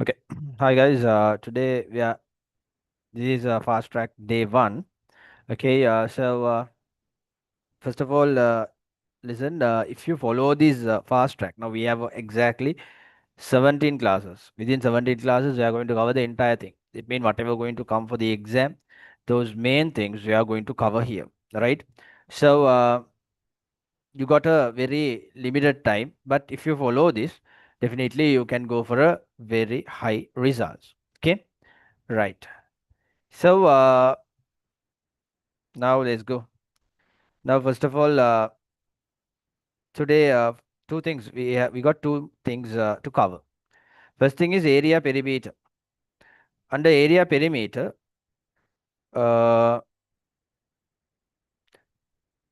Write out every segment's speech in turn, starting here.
Okay. Hi guys. Today we are this is fast track day one. Okay. First of all, listen. If you follow this fast track, now we have exactly 17 classes. Within 17 classes, we are going to cover the entire thing. It means whatever going to come for the exam, those main things we are going to cover here. Right. So you got a very limited time, but if you follow this, definitely you can go for a very high results. Okay. Right. So now let's go. Now, first of all, today two things we got two things to cover. First thing is area perimeter. Under area perimeter, uh,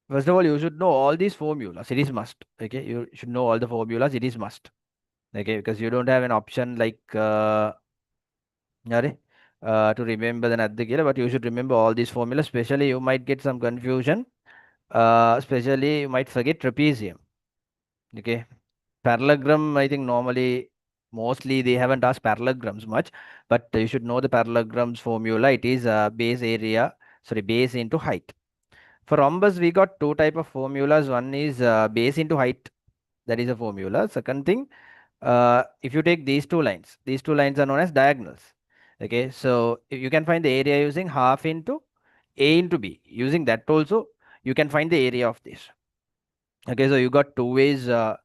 first of all, you should know all these formulas. It is must. Okay, you should know all the formulas. It is must. Okay, because you don't have an option like sorry, to remember the Naddhikila, but you should remember all these formulas. Especially, you might get some confusion. Especially, you might forget trapezium. Okay, parallelogram, I think normally, mostly they haven't asked parallelograms much, but you should know the parallelograms formula. It is base area, sorry, base into height. For rhombus, we got two type of formulas. One is base into height. That is a formula. Second thing, if you take these two lines are known as diagonals. Okay, so you can find the area using half into a into b. Using that also, you can find the area of this. Okay, so you got two ways to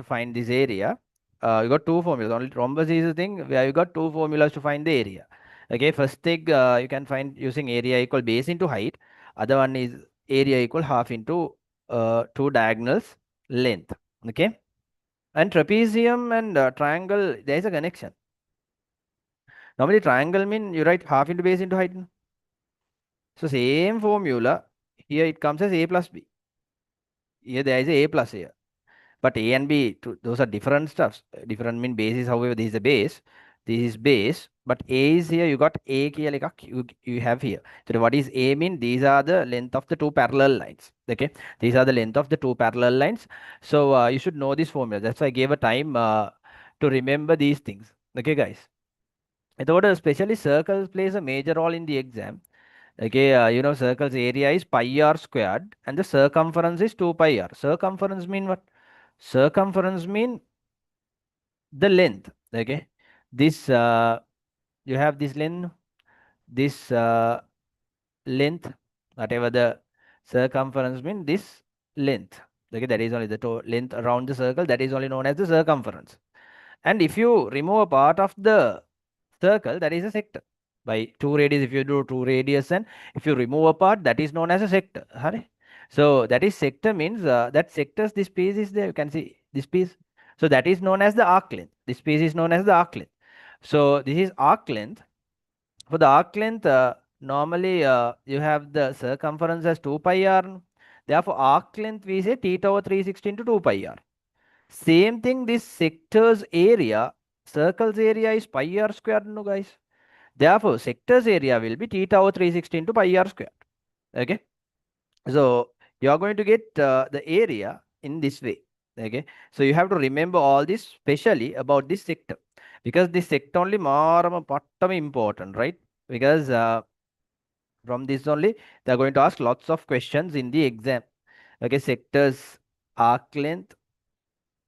find this area. You got two formulas. Only rhombus is the thing where you got two formulas to find the area. Okay, first thing you can find using area equal base into height. Other one is area equal half into two diagonals length. Okay, and trapezium and triangle, there is a connection. Normally triangle mean you write half into base into height. No? So same formula here it comes as a plus b. Here there is a plus here. But A and B, those are different stuffs. Different mean base is, however, this is the base. This is base. But A is here, you got A here, like you have here. So what is A mean? These are the length of the two parallel lines. Okay. These are the length of the two parallel lines. So you should know this formula. That's why I gave a time to remember these things. Okay, guys. I thought especially circles plays a major role in the exam. Okay, circle's area is pi r squared and the circumference is 2 pi r. Circumference mean what? Circumference mean the length. Okay, this you have this length, this length, whatever the circumference mean, this length. Okay, that is only the length around the circle. That is only known as the circumference. And if you remove a part of the circle, that is a sector. By two radius, if you do two radius, and if you remove a part, that is known as a sector. Hurry. So that is sector means that sectors, this piece is there. You can see this piece. So that is known as the arc length. This piece is known as the arc length. So this is arc length. For the arc length, normally you have the circumference as 2 pi r. Therefore, arc length we say theta over 360 into 2 pi r. Same thing, this sector's area, circle's area is pi r squared, no guys. Therefore, sector's area will be theta over 360 into pi r squared. Okay. So you are going to get the area in this way. Okay. So you have to remember all this, especially about this sector, because this sector only more important, right? Because from this only they are going to ask lots of questions in the exam. Okay, sectors, arc length,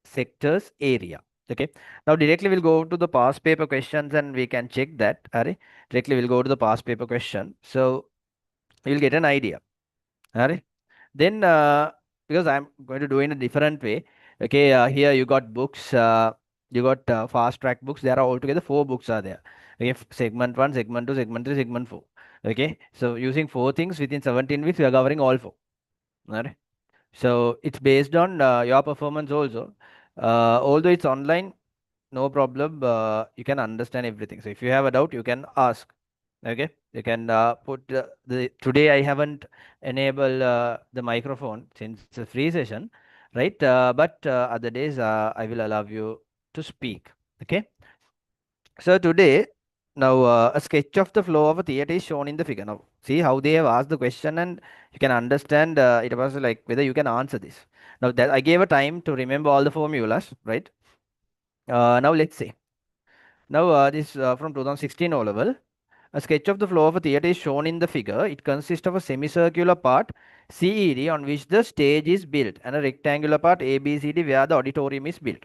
sectors, area. Okay, now directly we'll go to the past paper questions and we can check that. Are directly we'll go to the past paper question, so you'll get an idea. Are then because I'm going to do in a different way. Okay, here you got books, you got fast track books. There are altogether four books are there. Okay, segment 1, segment 2, segment 3, segment 4. Okay, so using four things within 17 weeks we are covering all four. Alright. So it's based on your performance also. Although it's online, no problem. You can understand everything. So if you have a doubt, you can ask. Okay, you can put the today I haven't enabled the microphone since it's a free session, right? But other days I will allow you to speak. Okay. So today, now a sketch of the flow of a theater is shown in the figure. Now see how they have asked the question, and you can understand it was like whether you can answer this. Now that I gave a time to remember all the formulas, right? Now let's say. Now, this from 2016 O level. A sketch of the flow of a theatre is shown in the figure. It consists of a semicircular part CED on which the stage is built and a rectangular part ABCD where the auditorium is built.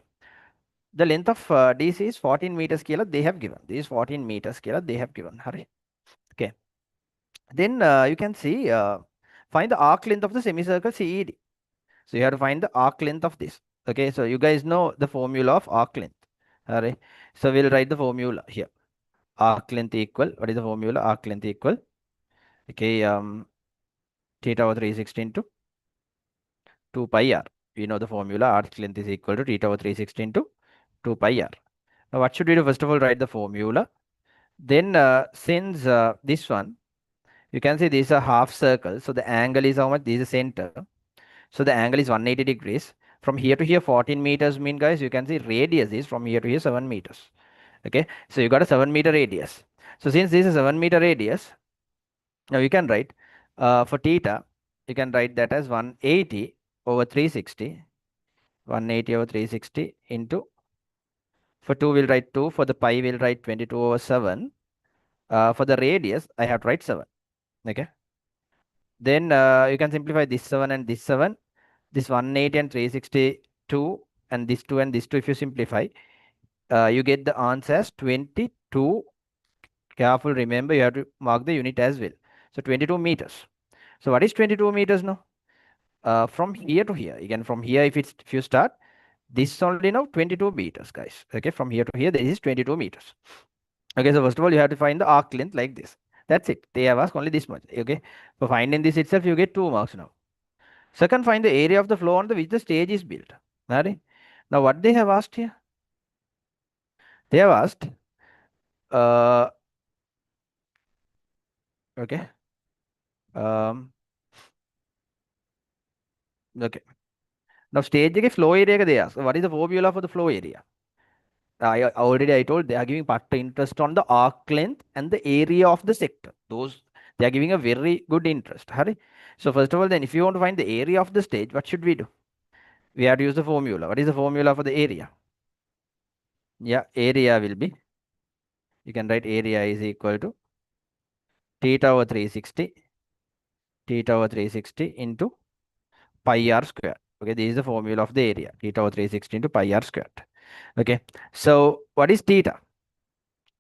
The length of DC is 14 meters scale they have given. This is 14 meters scale they have given. Hurry. Okay. Then you can see find the arc length of the semicircle CED. So you have to find the arc length of this. Okay. So you guys know the formula of arc length. Hurry. So we'll write the formula here. Arc length equal. What is the formula? Arc length equal. Okay. Theta over 360 into 2 pi r. We know the formula. Arc length is equal to theta over 360 into 2 pi r. Now what should we do? First of all, write the formula. Then since this one, you can see this is a half circle. So the angle is how much? This is the center. So the angle is 180 degrees. From here to here, 14 meters mean, guys, you can see radius is from here to here 7 meters. Okay. So you got a 7-meter radius. So since this is a 7-meter radius, now you can write for theta, you can write that as 180 over 360. 180 over 360 into, for 2 we'll write 2, for the pi we'll write 22 over 7. For the radius, I have to write 7. Okay. Then you can simplify this 7 and this 7. This 180 and 362 and this 2 and this 2, if you simplify, you get the answer as 22. Careful, remember you have to mark the unit as well. So 22 meters. So what is 22 meters now? From here to here, again from here, if you start, this is only now 22 meters, guys. Okay, from here to here, this is 22 meters. Okay, so first of all, you have to find the arc length like this. That's it. They have asked only this much. Okay, for finding this itself, you get 2 marks now. Second, find the area of the floor on the which the stage is built. Alright. Now, what they have asked here? They have asked, uh, okay, okay. Now, stage flow area they ask. What is the formula for the flow area? I told they are giving part interest on the arc length and the area of the sector. Those they are giving a very good interest. Hurry. So first of all, then if you want to find the area of the stage, what should we do? We have to use the formula. What is the formula for the area? Yeah, area will be, you can write area is equal to theta over 360, theta over 360 into pi r square. Okay, this is the formula of the area. Theta over 360 into pi r square. Okay, so what is theta?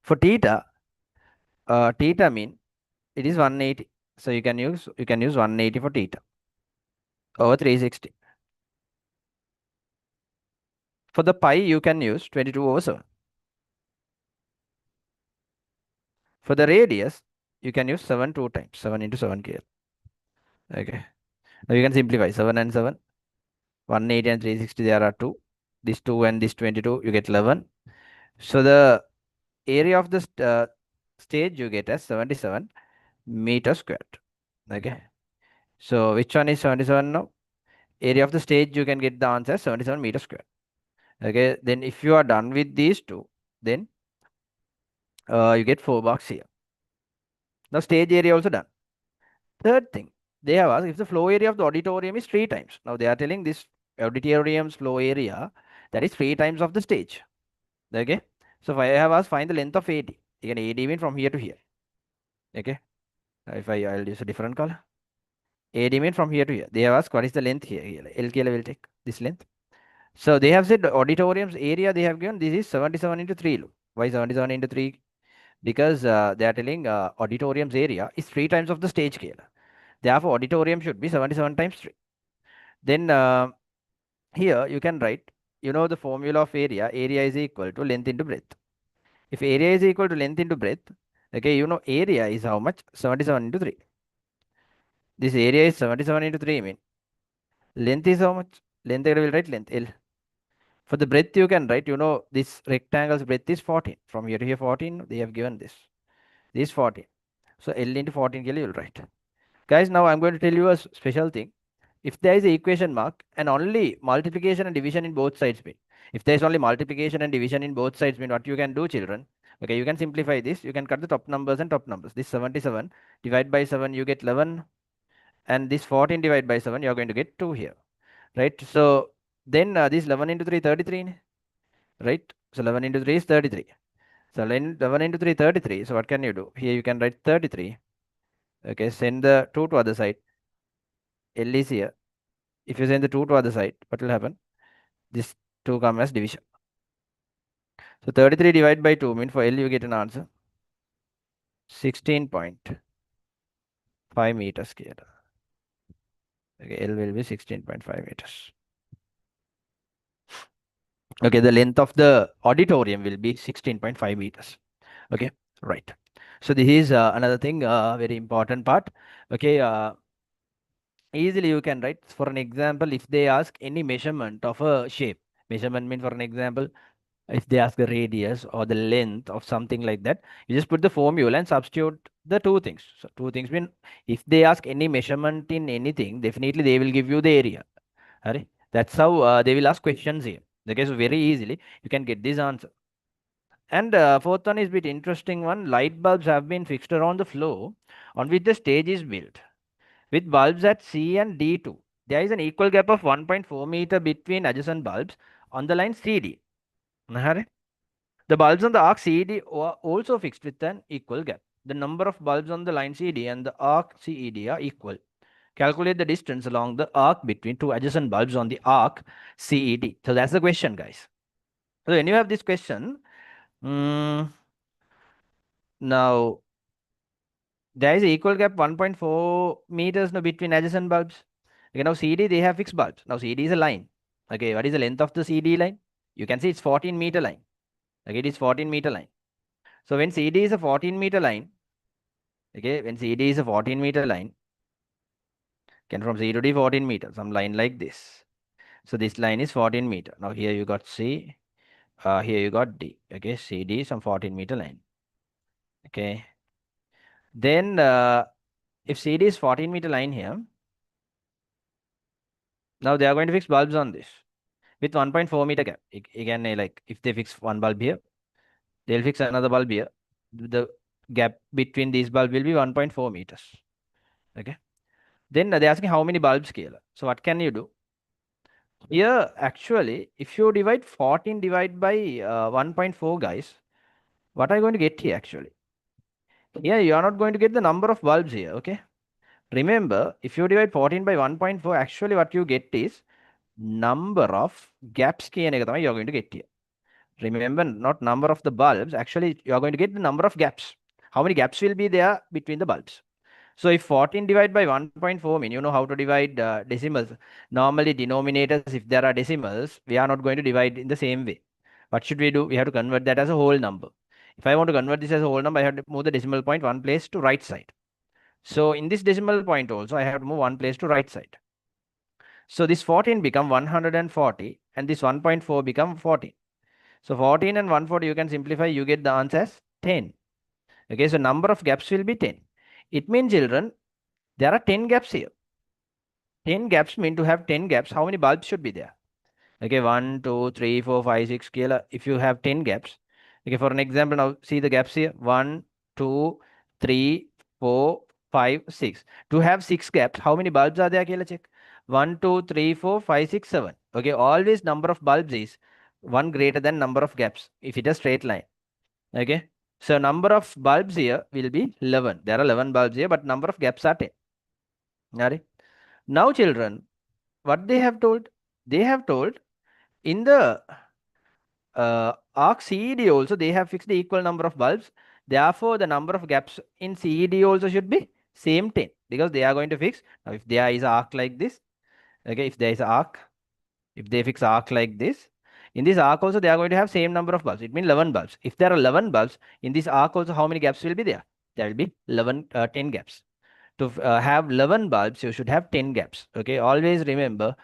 For theta, theta mean it is 180. So you can use 180 for theta over 360. For the pi, you can use 22 over 7. For the radius, you can use 7 2 times. 7 into 7 here. Okay. Now you can simplify 7 and 7. 180 and 360, there are 2. This 2 and this 22, you get 11. So the area of the stage you get as 77 meters squared. Okay. So which one is 77 now? Area of the stage you can get the answer as 77 meters squared. Okay. Then if you are done with these two, then you get 4 marks here. Now stage area also done. Third thing, they have asked if the flow area of the auditorium is 3 times. Now they are telling this auditorium's flow area, that is 3 times of the stage. Okay. So if I have asked find the length of AD. Again, AD mean from here to here. Okay. Now if I'll use a different color. AD mean from here to here. They have asked what is the length here. LKL will take this length. So they have said the auditorium's area they have given, this is 77 into 3. Look. Why 77 into 3? Because they are telling auditorium's area is 3 times of the stage scale. Therefore, auditorium should be 77 times 3. Then here you can write, you know the formula of area. Area is equal to length into breadth. If area is equal to length into breadth, okay, you know area is how much? 77 into 3. This area is 77 into 3 mean. Length is how much? Length I will write length L. For the breadth you can write, you know this rectangle's breadth is 14. From here to here 14, they have given this. This 14. So L into 14 you will write. Guys, now I'm going to tell you a special thing. If there is a equation mark and only multiplication and division in both sides mean, if there is only multiplication and division in both sides mean, what you can do, children? Okay, you can simplify this. You can cut the top numbers and top numbers. This 77 divide by 7, you get 11. And this 14 divided by 7, you are going to get 2 here. Right? So then this 11 into 3, 33. Right? So 11 into 3 is 33. So 11 into 3, 33. So what can you do? Here you can write 33. Okay, send the 2 to other side. L is here. If you send the 2 to other side, what will happen? This 2 comes as division. So 33 divided by 2 means for L you get an answer 16.5 meters square. Okay, L will be 16.5 meters. Okay, the length of the auditorium will be 16.5 meters. Okay, right. So this is another thing, very important part. Okay, easily you can write for an example if they ask any measurement of a shape. Measurement mean for an example, if they ask the radius or the length of something like that, you just put the formula and substitute the two things. So two things mean if they ask any measurement in anything, definitely they will give you the area. Alright? That's how they will ask questions here. Okay, so very easily you can get this answer. And fourth one is bit interesting one. Light bulbs have been fixed around the floor on which the stage is built. With bulbs at C and D2, there is an equal gap of 1.4 meter between adjacent bulbs on the line CD. Alright? The bulbs on the arc CED are also fixed with an equal gap. The number of bulbs on the line CD and the arc CED are equal. Calculate the distance along the arc between two adjacent bulbs on the arc CED. So that's the question, guys. So when you have this question, now there is an equal gap 1.4 meters now between adjacent bulbs. Okay, now CD they have fixed bulbs. Now CD is a line. Okay, what is the length of the CD line? You can see it's 14-meter line. Okay, it is 14-meter line. So when CD is a 14-meter line, okay, when CD is a 14-meter line, can from C to D 14 meters, some line like this. So this line is 14 meter. Now here you got C, here you got D. Okay, CD some 14-meter line. Okay, then if CD is 14-meter line here, now they are going to fix bulbs on this with 1.4 meter gap. Again, like if they fix one bulb here, they'll fix another bulb here. The gap between these bulbs will be 1.4 meters. Okay. Then they're asking how many bulbs scalar. So what can you do? Here, actually, if you divide 14 divided by 1.4, guys, what are you going to get here actually? Here, you are not going to get the number of bulbs here, okay? Remember, if you divide 14 by 1.4, actually what you get is number of gaps you are going to get here. Remember, not number of the bulbs, actually you are going to get the number of gaps. How many gaps will be there between the bulbs? So if 14 divided by 1.4 mean, you know how to divide decimals. Normally denominators, if there are decimals, we are not going to divide in the same way. What should we do? We have to convert that as a whole number. If I want to convert this as a whole number, I have to move the decimal point one place to right side. So in this decimal point also, I have to move one place to right side. So this 14 become 140 and this 1.4 become 14. So 14 and 140 you can simplify, you get the answer as 10. Okay, so number of gaps will be 10. It means children, there are 10 gaps here. 10 gaps mean to have 10 gaps. How many bulbs should be there? Okay, 1, 2, 3, 4, 5, 6 scalar. If you have 10 gaps, okay, for an example, now see the gaps here 1, 2, 3, 4, 5, 6. To have 6 gaps, how many bulbs are there? Okay, let's check 1, 2, 3, 4, 5, 6, 7. Okay, always number of bulbs is 1 greater than number of gaps if it is straight line. Okay, so number of bulbs here will be 11. There are 11 bulbs here, but number of gaps are 10. Alright. Now, children, what they have told? They have told in the arc CED also they have fixed the equal number of bulbs. Therefore, the number of gaps in CED also should be same 10 because they are going to fix. Now, if there is an arc like this, okay, if there is an arc, if they fix arc like this, in this arc also they are going to have same number of bulbs. It means 11 bulbs. If there are 11 bulbs in this arc also, how many gaps will be there? There will be 10 gaps. To have 11 bulbs, you should have 10 gaps. Okay, always remember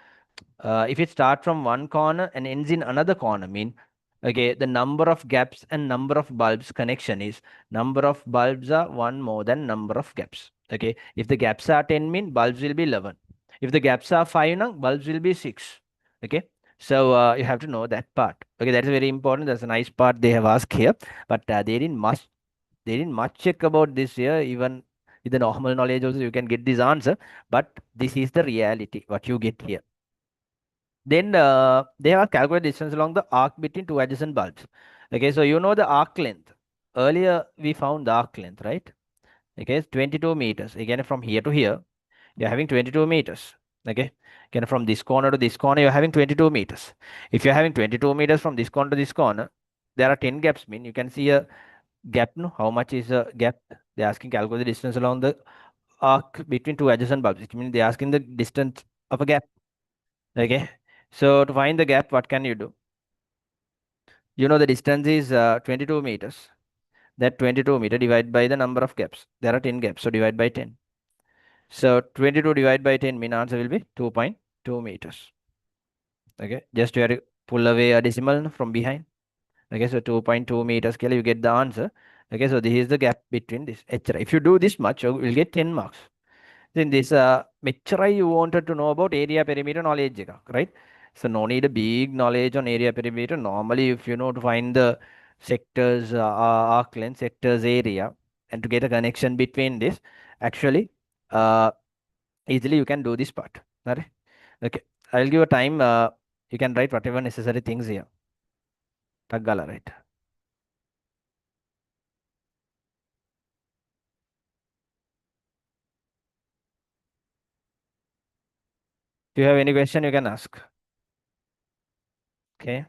if it starts from one corner and ends in another corner, mean okay, the number of gaps and number of bulbs connection is number of bulbs are one more than number of gaps. Okay, if the gaps are 10 mean bulbs will be 11. If the gaps are 5 now, bulbs will be 6. Okay, so you have to know that part. Okay, that is very important. That's a nice part they have asked here, but they didn't much check about this here. Even with the normal knowledge also you can get this answer, but this is the reality what you get here. Then they have calculated distance along the arc between two adjacent bulbs. Okay, so you know the arc length. earlier we found the arc length, right? Okay, it's 22 meters. Again, from here to here, you're having 22 meters. Okay, again, from this corner to this corner, you're having 22 meters. If you're having 22 meters from this corner to this corner, there are 10 gaps. Mean you can see a gap. No, how much is a gap? They're asking calculate the distance along the arc between two adjacent bulbs. It means they're asking the distance of a gap. Okay, so to find the gap, what can you do? You know the distance is 22 meters. That 22 meter divided by the number of gaps. There are 10 gaps, so divide by 10. So 22 divided by 10 mean answer will be 2.2 meters. Okay, just you have to pull away a decimal from behind. Okay, so 2.2 meters scale, you get the answer. Okay, so this is the gap between this. If you do this much, you will get 10 marks. Then this mechurai you wanted to know about area perimeter knowledge, right? So no need a big knowledge on area perimeter. Normally, if you know to find the sectors, arc length, sectors area, and to get a connection between this, actually, uh, easily you can do this part. Right? Okay, I'll give a time. You can write whatever necessary things here. Taggala, right? If you have any question, you can ask. Okay.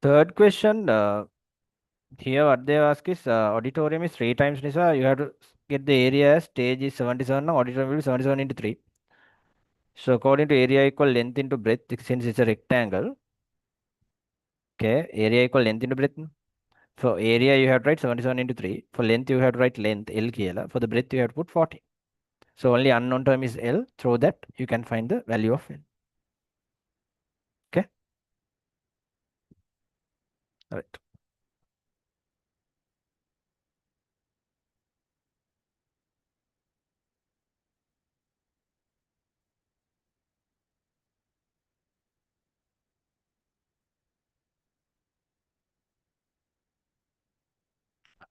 Third question. Here, what they ask is auditorium is 3 times Nisa. You have to get the area as stage is 77. Now, auditorium will be 77 into 3. So, according to area equal length into breadth, since it's a rectangle, okay, area equal length into breadth. For area, you have to write 77 into 3. For length, you have to write length L KL. For the breadth, you have to put 40. So, only unknown term is L. Through that, you can find the value of L. Okay, right.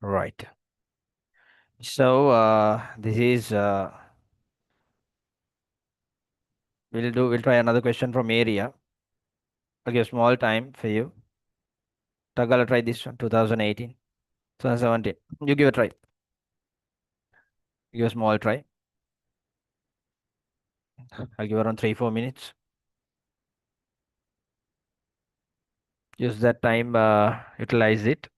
Right. So, this is, we'll try another question from area. Okay, small time for you. Tagala, try this one, 2018, 2017. You give a try. Give a small try. I'll give around 3-4 minutes. Use that time, utilize it.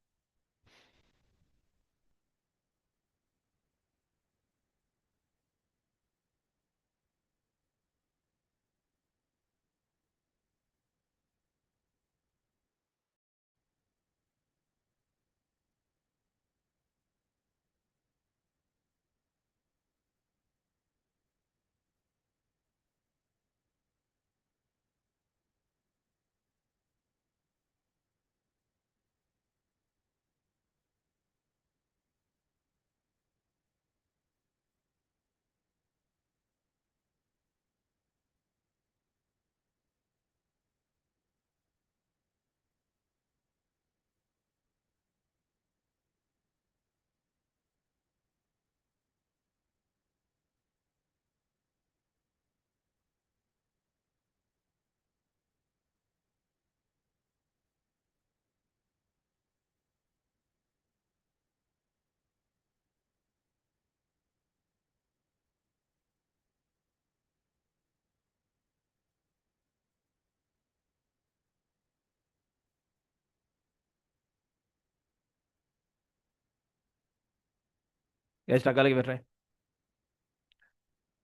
Guys, try.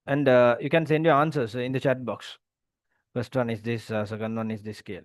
And you can send your answers in the chat box. First one is this, second one is this scale.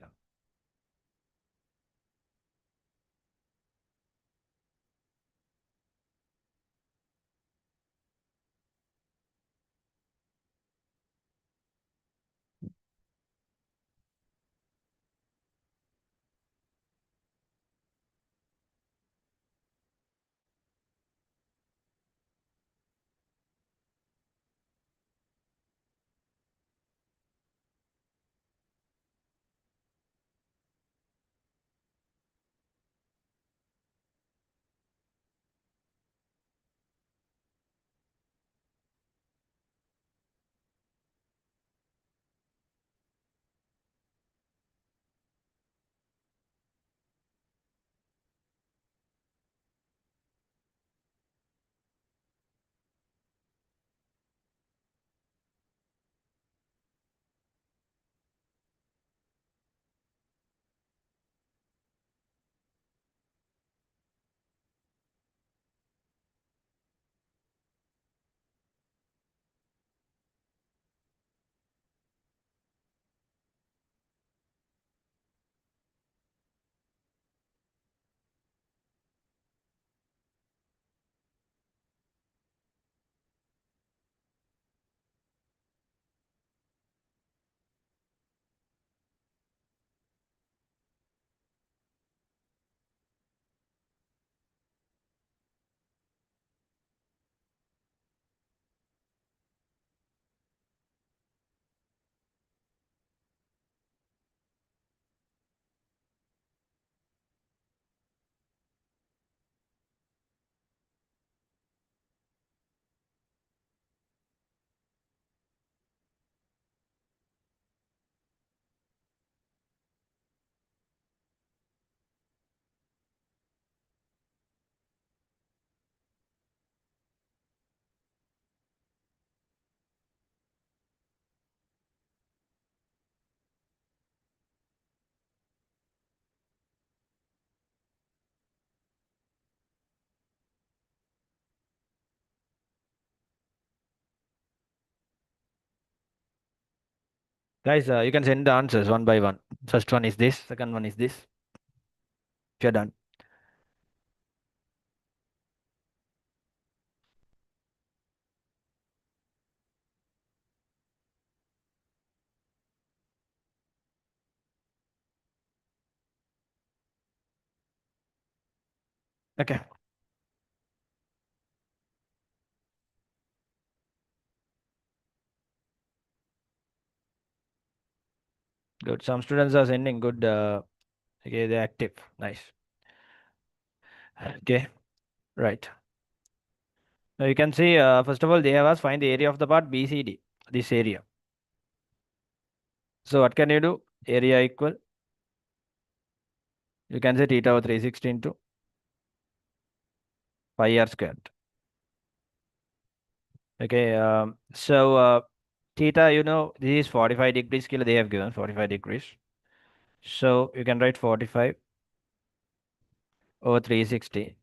Guys, you can send the answers one by one. First one is this, second one is this. If you're done. Okay, good. Some students are sending good. Okay, they're active. Nice. Okay, right. Now you can see, first of all, they have asked find the area of the part BCD, this area. So what can you do? Area equal, you can say theta over 360 into pi r squared. Okay, theta, this is 45 degrees scale they have given, 45 degrees. So you can write 45 over 360.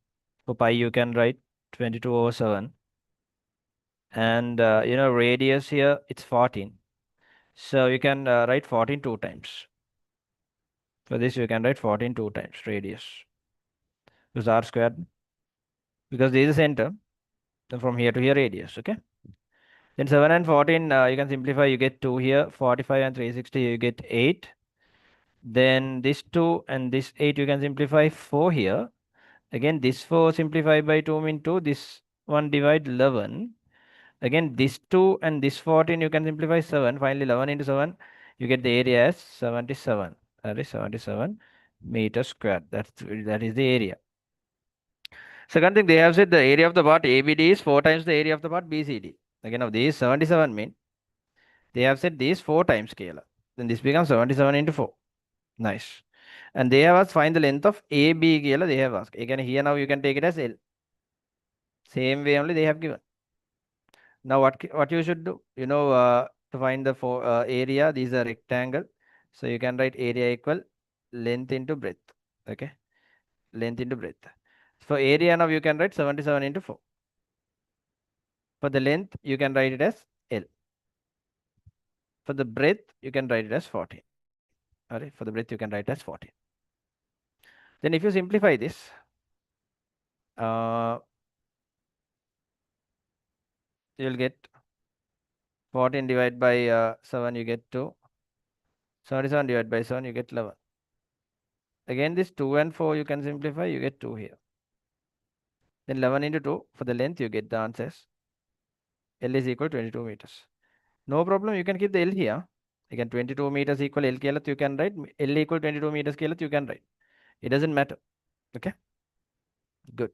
For pi, you can write 22 over 7. And, radius here, it's 14. So you can write 14 two times. For this, you can write 14 two times radius. Because r squared, because this is center, then from here to here radius, okay? Then 7 and 14, you can simplify, you get 2 here, 45 and 360, you get 8. Then this 2 and this 8, you can simplify 4 here. Again, this 4 simplify by 2 mean 2, this 1 divide 11. Again, this 2 and this 14, you can simplify 7. Finally, 11 into 7, you get the area as 77. That is 77 meters squared. That is the area. Second thing, they have said the area of the part ABD is 4 times the area of the part BCD. Again, now these 77 mean they have said these 4 times scalar. Then this becomes 77 into 4. Nice. And they have asked find the length of AB scalar. They have asked. Again, here now you can take it as L. Same way only they have given. Now what you should do? To find the area, these are rectangle. So you can write area equal length into breadth. Okay. Length into breadth. For area now you can write 77 into 4. For the length, you can write it as L. For the breadth, you can write it as 14. Alright, for the breadth, you can write it as 14. Then if you simplify this, you'll get 14 divided by 7, you get 2. 77 divided by 7, you get 11. Again, this 2 and 4, you can simplify, you get 2 here. Then 11 into 2, for the length, you get the answers. L is equal to 22 meters. No problem, you can keep the L here. Again, 22 meters equal L kelat, you can write. L equal 22 meters kelat, you can write. It doesn't matter. Okay, good.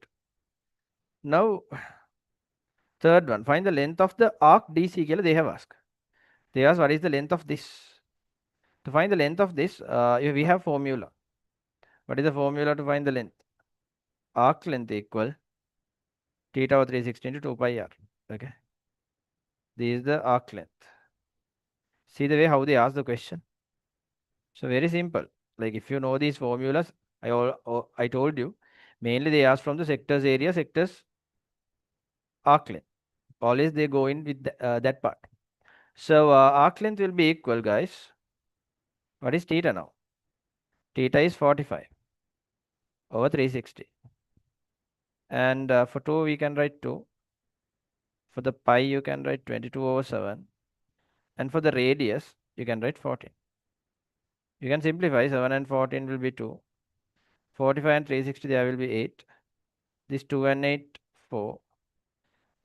Now, third one, find the length of the arc DC kelat they have asked. They asked what is the length of this. To find the length of this, we have formula. What is the formula to find the length? Arc length equal theta over 360 into 2 pi r. Okay, this is the arc length. See the way how they ask the question. So very simple. Like if you know these formulas, I told you, mainly they ask from the sectors area, sectors arc length. Always they go in with that part. So arc length will be equal, guys. What is theta now? Theta is 45 over 360. And for 2, we can write 2. For the pi, you can write 22 over 7. And for the radius, you can write 14. You can simplify. 7 and 14 will be 2. 45 and 360, there will be 8. This 2 and 8, 4.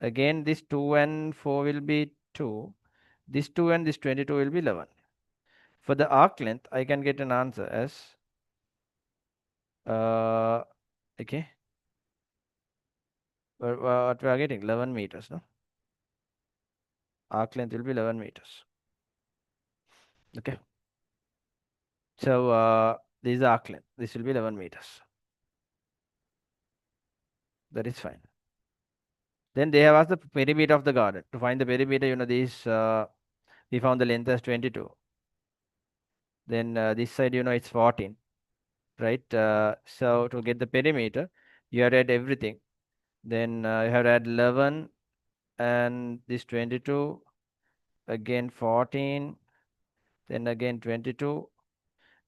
Again, this 2 and 4 will be 2. This 2 and this 22 will be 11. For the arc length, I can get an answer as, okay, what we are getting, 11 meters, no? Arc length will be 11 meters. Okay. So, this is the arc length. This will be 11 meters. That is fine. Then they have asked the perimeter of the garden. To find the perimeter, we found the length as 22. Then this side, it's 14, right? So to get the perimeter, you have to add everything. Then you have to add 11 and this 22, again 14, then again 22,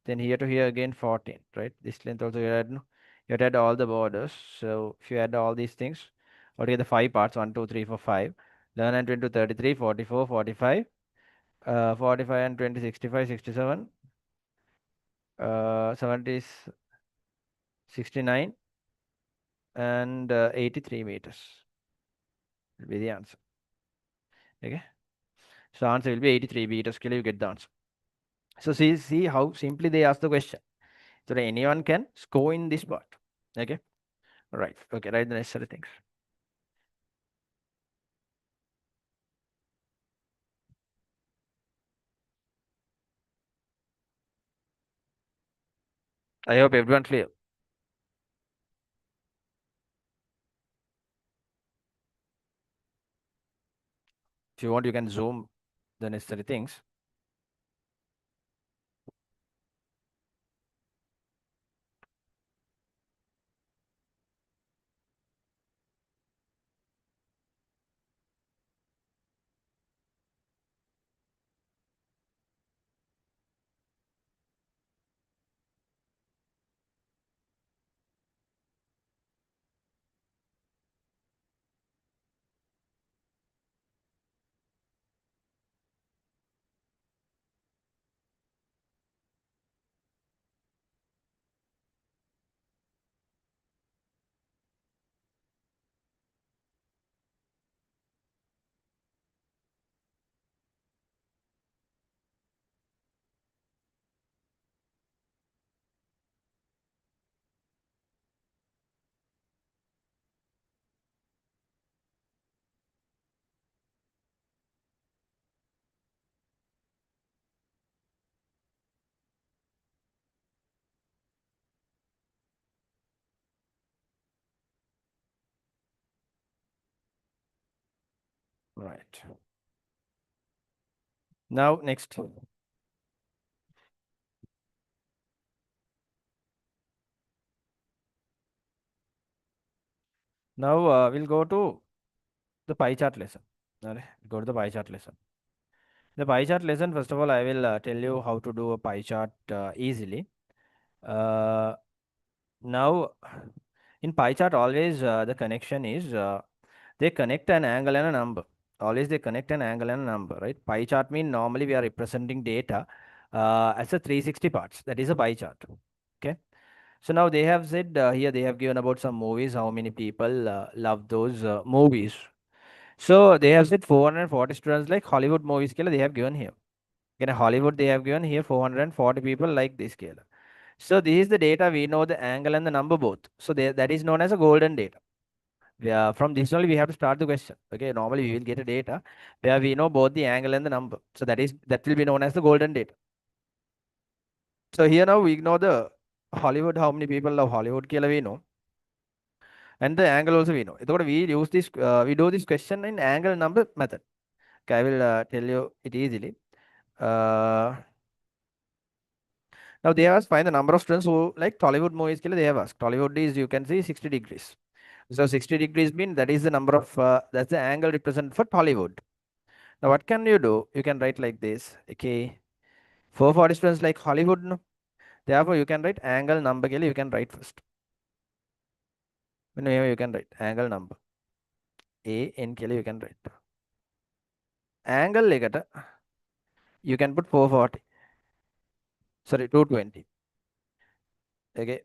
then here to here again 14, right? This length also you have to add all the borders. So if you add all these things, altogether 5 parts, 1, 2, 3, 4, 5, 11 and 22, 33, 44, 45, 45 and 20, 65, 67, 70, 69, and 83 meters will be the answer. Okay, so answer will be 83 meters. You get the answer. So see how simply they ask the question. So that anyone can score in this part. Okay, right. Okay, write the necessary things. I hope everyone clear. If you want, you can zoom the necessary things. Right. Now next. Now we'll go to the pie chart lesson. Alright, go to the pie chart lesson. The pie chart lesson, first of all, I will tell you how to do a pie chart easily. Uh, Now, in pie chart, always the connection is they connect an angle and a number. Always they connect an angle and a number, right? Pie chart mean normally we are representing data as a 360 parts. That is a pie chart. Okay. So now they have said here they have given about some movies, how many people love those movies. So they have said 440 students like Hollywood movie scale they have given here. In Hollywood, they have given here 440 people like this scale. So this is the data. We know the angle and the number both. So that is known as a golden data. From this only we have to start the question. Okay, normally we will get a data where we know both the angle and the number. So that will be known as the golden data. So here now we know the Hollywood. How many people love Hollywood? Kila we know, and the angle also we know. So we use this. We do this question in angle number method. Okay, I will tell you it easily. Uh, Now they have asked find the number of students who like Tollywood movies. They have asked. Tollywood is you can see 60 degrees. So 60 degrees mean that is the number of that's the angle represented for Tollywood. Now what can you do? You can write like this. Okay, 440 students like Hollywood. No? Therefore you can write angle number. You can write first. You can write angle number. A N you can write angle legata. You can put 440. Sorry, 220. Okay,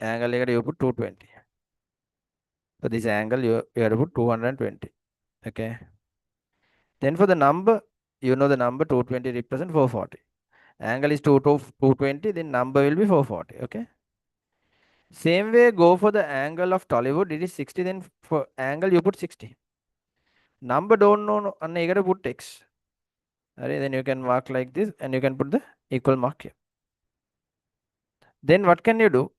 angle legata you put 220. So this angle you have to put 220. Okay. Then for the number, you know the number 220 represent 440. Angle is 220, then number will be 440. Okay. Same way, go for the angle of Tollywood. It is 60. Then for angle, you put 60. Number don't know, and you gotta put X. Alright, then you can mark like this, and you can put the equal mark here. Then what can you do?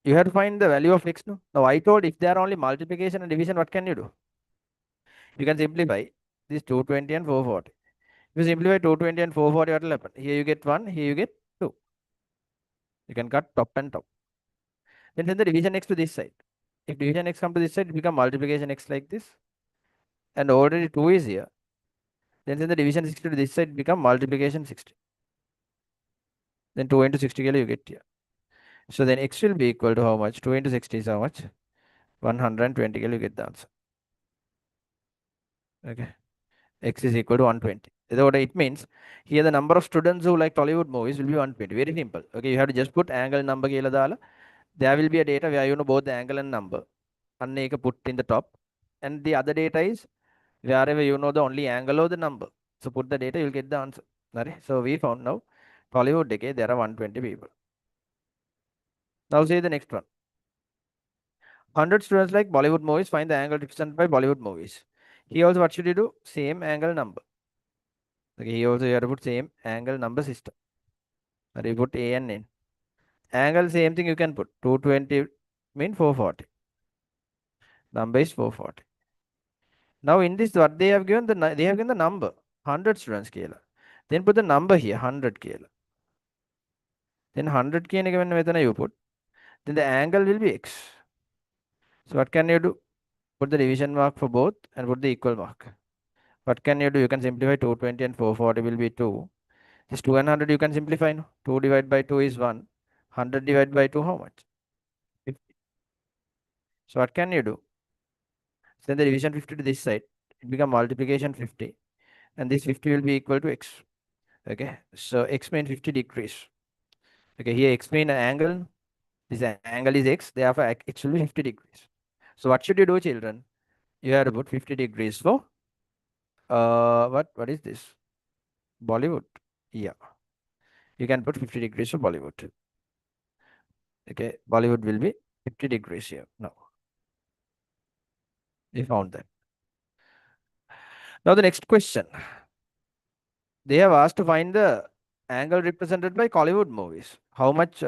You have to find the value of X. No? Now I told if there are only multiplication and division, what can you do? You can simplify this 220 and 440. If you simplify 220 and 440, what will happen? Here you get 1, here you get 2. You can cut top and top. Then send the division x to this side. If division x come to this side, it become multiplication x like this. And already 2 is here. Then send the division 60 to this side, become multiplication 60. Then 2 into 60 you get here. So then x will be equal to how much? 2 into 60 is how much? 120 you get the answer. Okay. X is equal to 120. That's what it means. Here the number of students who like Tollywood movies will be 120. Very simple. Okay, you have to just put angle number. There will be a data where you know both the angle and number. And put in the top. And the other data is wherever you know the only angle or the number. So put the data, you'll get the answer. Right? So we found now Tollywood decay, there are 120 people. Now say the next one. 100 students like Bollywood movies, find the angle represented by Bollywood movies. Here also what should you do? Same angle number. Okay, here also you have to put same angle number system. Or you put A and N. Angle same thing you can put. 220 mean 440. Number is 440. Now in this what they have given they have given the number 100 students scalar. Then put the number here 100 scalar. Then 100 k given you put. Then the angle will be x. So what can you do? Put the division mark for both and put the equal mark. What can you do? You can simplify 220 and 440 will be 2. This 2 and 100 you can simplify. No? 2 divided by 2 is 1. 100 divided by 2 how much? 50. So what can you do? Send the division 50 to this side. It become multiplication 50. And this 50 will be equal to x. Okay. So x means 50 degrees. Okay. Here x means angle. This angle is x. Therefore x will be 50 degrees. So what should you do, children? You have to put 50 degrees for what is this? Bollywood. Yeah. You can put 50 degrees for Bollywood. Okay. Bollywood will be 50 degrees here. Now. We found that. Now the next question. They have asked to find the angle represented by Hollywood movies. How much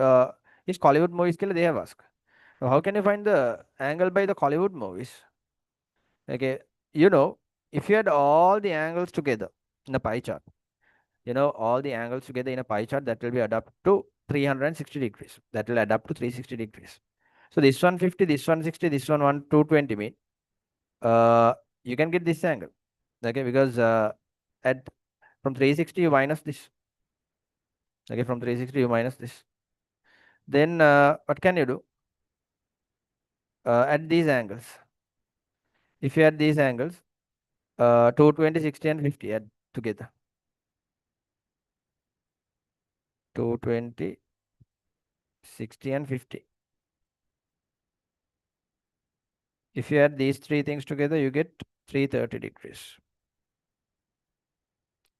is Hollywood movies scale? They have asked. So how can you find the angle by the Hollywood movies? Okay. You know, if you had all the angles together in a pie chart, all the angles together in a pie chart, that will be add up to 360 degrees. That will add up to 360 degrees. So this one 50, this one 60, this one 220 mean. you can get this angle. Okay, because at from 360 you minus this. Okay, from 360 you minus this. Then what can you do? At these angles. If you add these angles, 220, 60, and 50 add together. 220, 60, and 50. If you add these three things together, you get 330 degrees.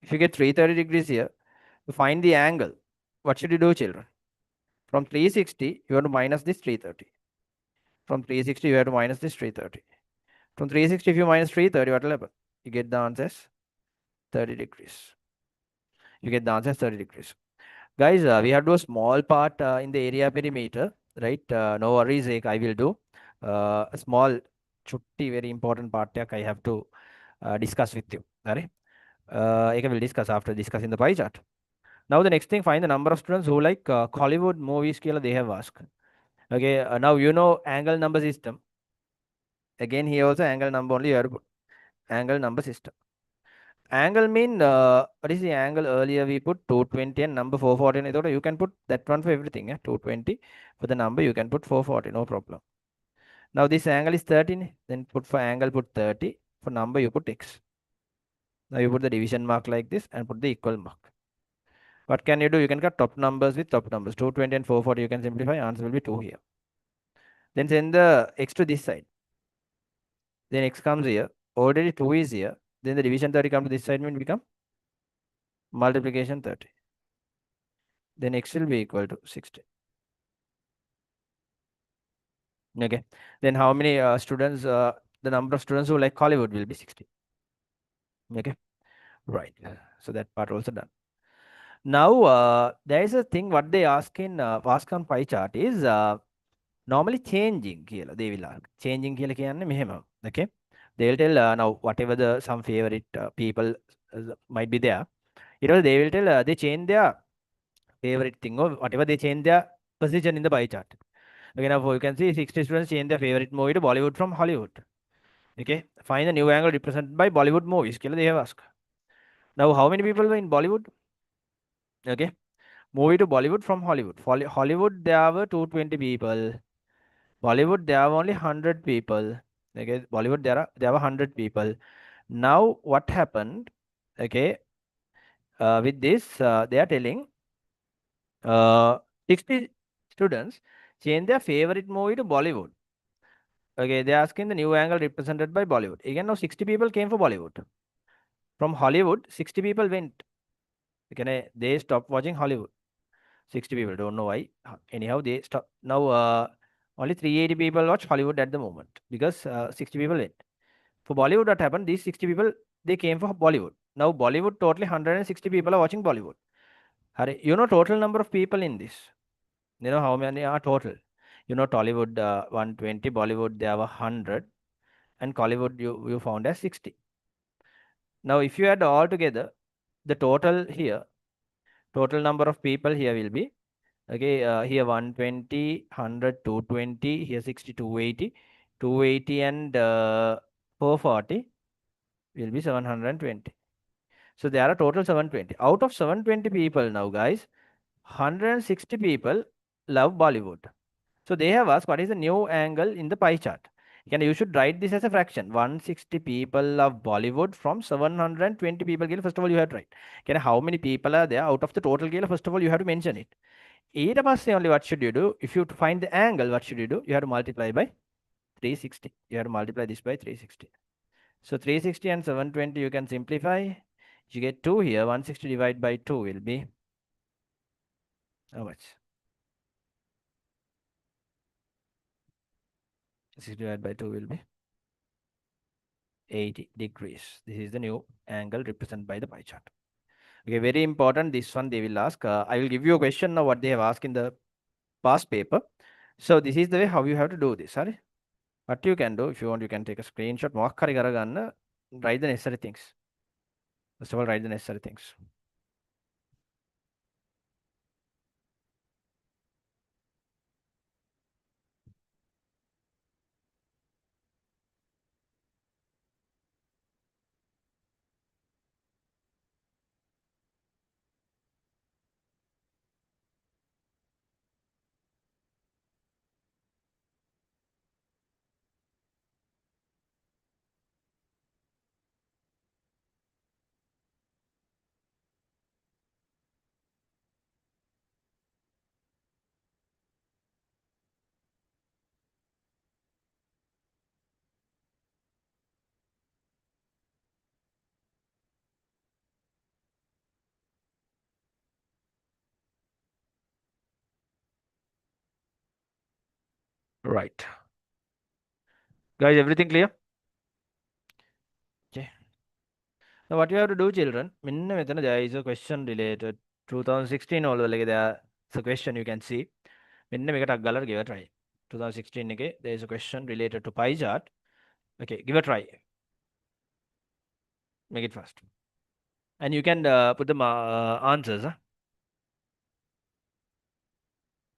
If you get 330 degrees here, to find the angle, what should you do, children? From 360, you have to minus this 330. From 360, you have to minus this 330. From 360, if you minus 330, what will happen? You get the answer as 30 degrees. You get the answer as 30 degrees. Guys, we have to do a small part in the area perimeter, right? No worries, I will do a small, chutti, very important part I have to discuss with you. Right? I will discuss after discussing the pie chart. Now the next thing, find the number of students who like Hollywood movie scale they have asked. Okay, now you know angle number system. Again, here also angle number only you have to put angle number system. Angle mean what is the angle? Earlier we put 220 and number 440. And I thought you can put that one for everything. 220 for the number you can put 440, no problem. Now this angle is 13. Then put for angle put 30. For number you put x. Now you put the division mark like this and put the equal mark. What can you do? You can cut top numbers with top numbers. 220 and 440 you can simplify. Answer will be 2 here. Then send the x to this side. Then x comes here. Already 2 is here. Then the division 30 come to this side, will become multiplication 30. Then x will be equal to 60. Okay. Then how many students, the number of students who like Hollywood will be 60. Okay. Right. So that part also done. Now, there is a thing what they ask on pie chart is normally changing කියලා they will ask. Changing කියලා කියන්නේ මෙහෙම. Okay. They will tell now whatever the some favorite people might be there. They will tell they change their favorite thing or whatever they change their position in the pie chart. Okay, now you can see 60 students change their favorite movie to Bollywood from Hollywood. Okay, find the new angle represented by Bollywood movies. They have asked. Now, how many people were in Bollywood? Okay, movie to Bollywood from Hollywood. Hollywood, there were 220 people. Bollywood, there were only 100 people. Okay, Bollywood, there were 100 people. Now, what happened? Okay, with this, they are telling 60 students change their favorite movie to Bollywood. Okay, they're asking the new angle represented by Bollywood. Again, now 60 people came for Bollywood. From Hollywood, 60 people went. Okay, they stopped watching Hollywood. 60 people, don't know why. Anyhow, they stop. Now, only 380 people watch Hollywood at the moment because 60 people went. For Bollywood, what happened? These 60 people, they came for Bollywood. Now, Bollywood, totally 160 people are watching Bollywood. You know total number of people in this. You know how many are total? You know Tollywood 120, Bollywood there were 100, and Collywood you found as 60. Now if you add all together, the total here, total number of people here will be, okay, here 120, 100, 220, here 60, 280, 280 and 440 will be 720. So there are total 720. Out of 720 people now, guys, 160 people love Bollywood. So they have asked what is the new angle in the pie chart. You should write this as a fraction. 160 people love Bollywood from 720 people. First of all, you have to write. How many people are there out of the total? First of all, you have to mention it. Either passe only what should you do? If you find the angle, what should you do? You have to multiply by 360. You have to multiply this by 360. So 360 and 720 you can simplify. You get 2 here. 160 divided by 2 will be how much? 60 divided by 2 will be 80 degrees. This is the new angle represented by the pie chart. Okay, very important. This one they will ask. I will give you a question now what they have asked in the past paper. So this is the way how you have to do this. Sorry. What you can do, if you want, you can take a screenshot. Write the necessary things. First of all, write the necessary things. Right. Guys, everything clear? Okay. Now what you have to do, children, there is a question related 2016 although like there's a question you can see. Make a color give a try. 2016 okay, there is a question related to pie chart. Okay, give a try. Make it fast. And you can put the answers.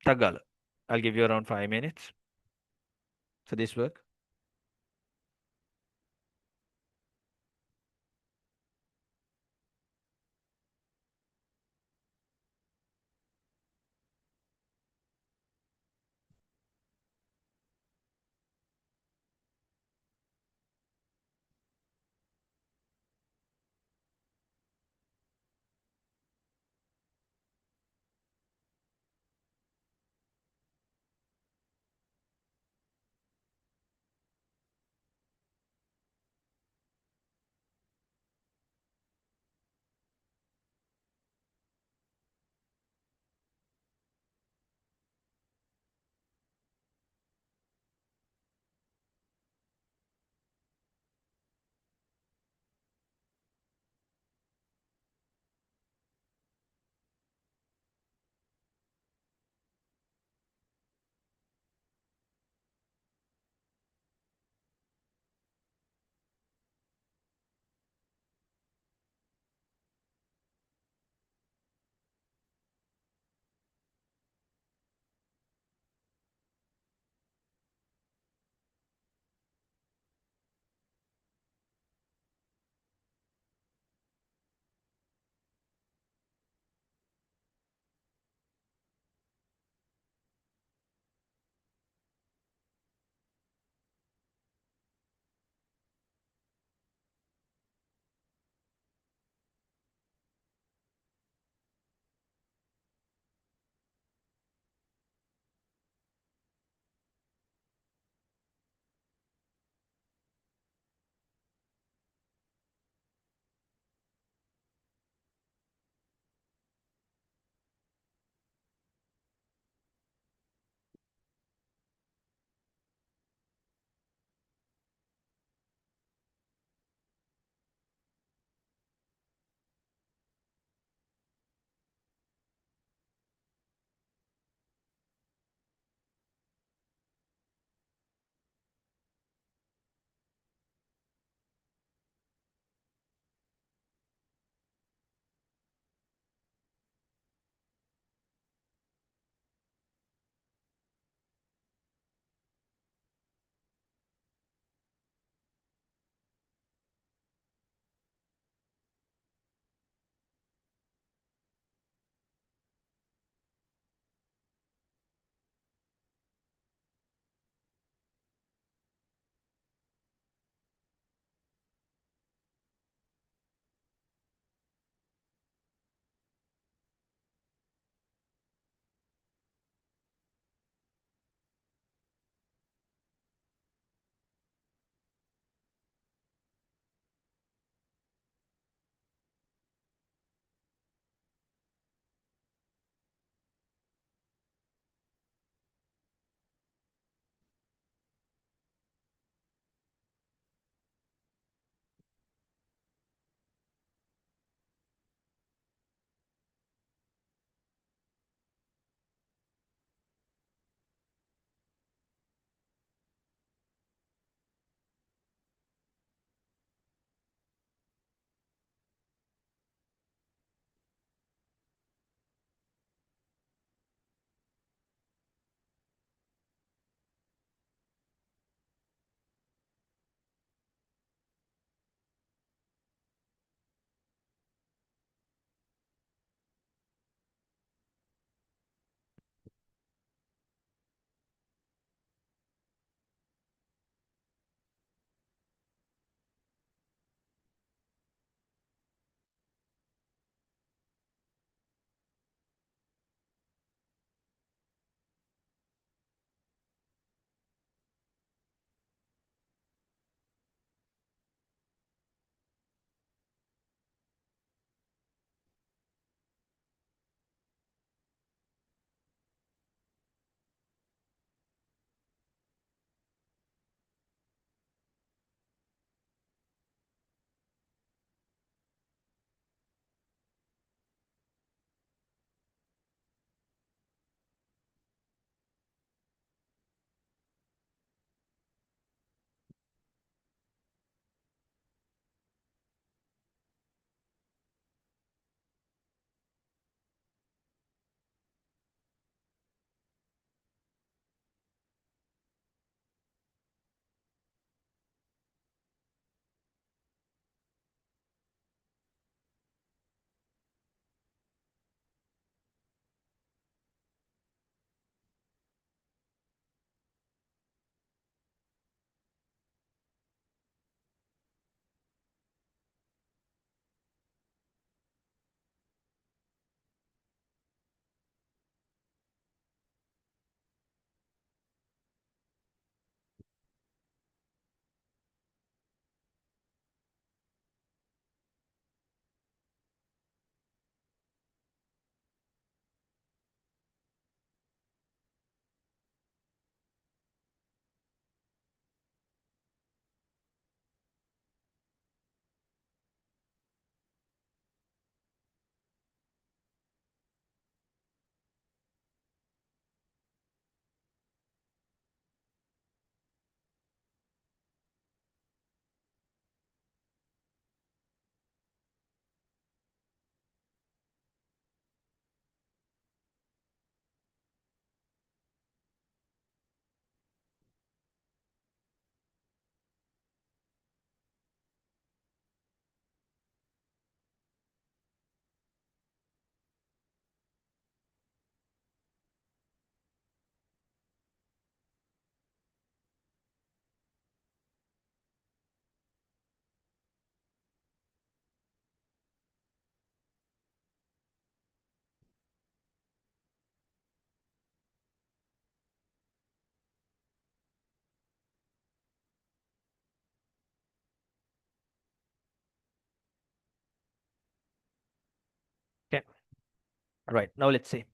Tagal. I'll give you around 5 minutes for this work. Right, now let's see.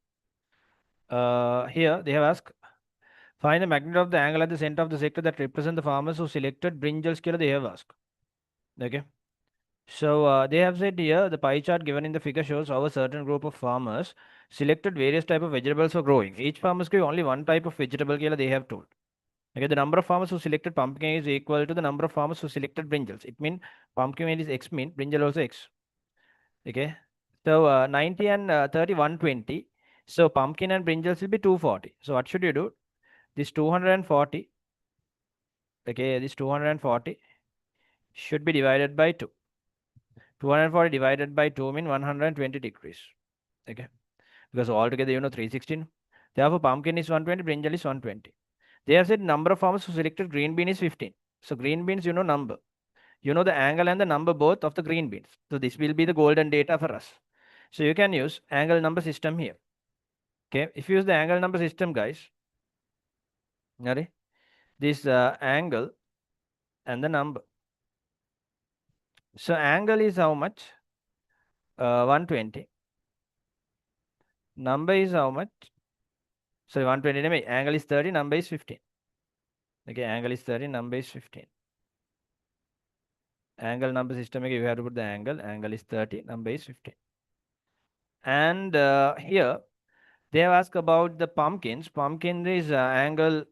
Here they have asked, find the magnitude of the angle at the center of the sector that represent the farmers who selected brinjal scale. They have asked. Okay. So they have said here the pie chart given in the figure shows how a certain group of farmers selected various type of vegetables for growing. Each farmers grew only one type of vegetable killer they have told. Okay, the number of farmers who selected pumpkin is equal to the number of farmers who selected brinjals. It means pumpkin is X mean brinjal also X. Okay. So 90 and 30, 120. So pumpkin and brinjals will be 240. So what should you do? This 240. Okay, this 240 should be divided by 2. 240 divided by 2 mean 120 degrees. Okay. Because altogether, 316. Therefore, pumpkin is 120, brinjal is 120. They have said number of farmers who selected green bean is 15. So green beans, number. You know the angle and the number both of the green beans. So this will be the golden data for us. So you can use angle number system here. Okay. If you use the angle number system, guys, ready? This angle and the number. So angle is how much? 120. Number is how much? So 120, angle is 30, number is 15. Okay, angle is 30, number is 15. Angle number system, you have to put the angle is 30, number is 15. And here they have asked about the pumpkins. Pumpkin is angle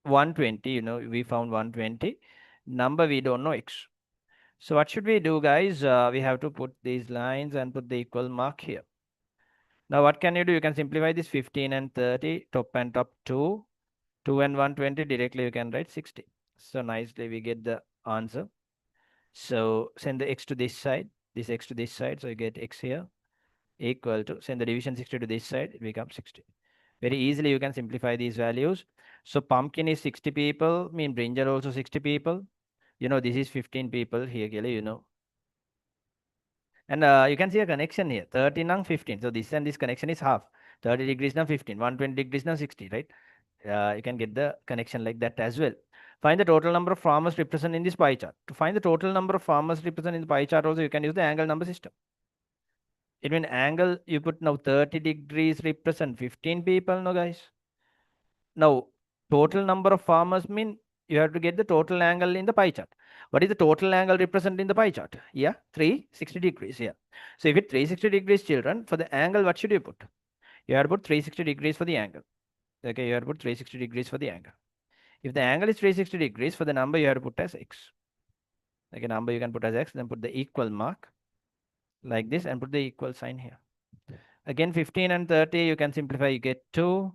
120, we found 120. Number we don't know X. So what should we do, guys? We have to put these lines and put the equal mark here. Now what can you do? You can simplify this 15 and 30, top and top 2. 2 and 120, directly you can write 60. So nicely we get the answer. So send the x to this side, this x to this side. So you get x here equal to, send the division 60 to this side, it becomes 60. Very easily you can simplify these values. So pumpkin is 60 people, mean brinjal also 60 people. This is 15 people here, And you can see a connection here, 30 now 15. So this and this connection is half. 30 degrees now 15, 120 degrees now 60, right? You can get the connection like that as well. Find the total number of farmers represented in this pie chart. To find the total number of farmers represented in the pie chart also, you can use the angle number system. It means angle, you put now 30 degrees represent 15 people, no guys. Now, total number of farmers mean you have to get the total angle in the pie chart. What is the total angle represented in the pie chart? Yeah, 360 degrees. Yeah. So if it's 360 degrees, children, for the angle, what should you put? You have to put 360 degrees for the angle. Okay, you have to put 360 degrees for the angle. If the angle is 360 degrees, for the number you have to put as x. Like a number you can put as x, then put the equal mark like this and put the equal sign here. Again, 15 and 30, you can simplify, you get 2.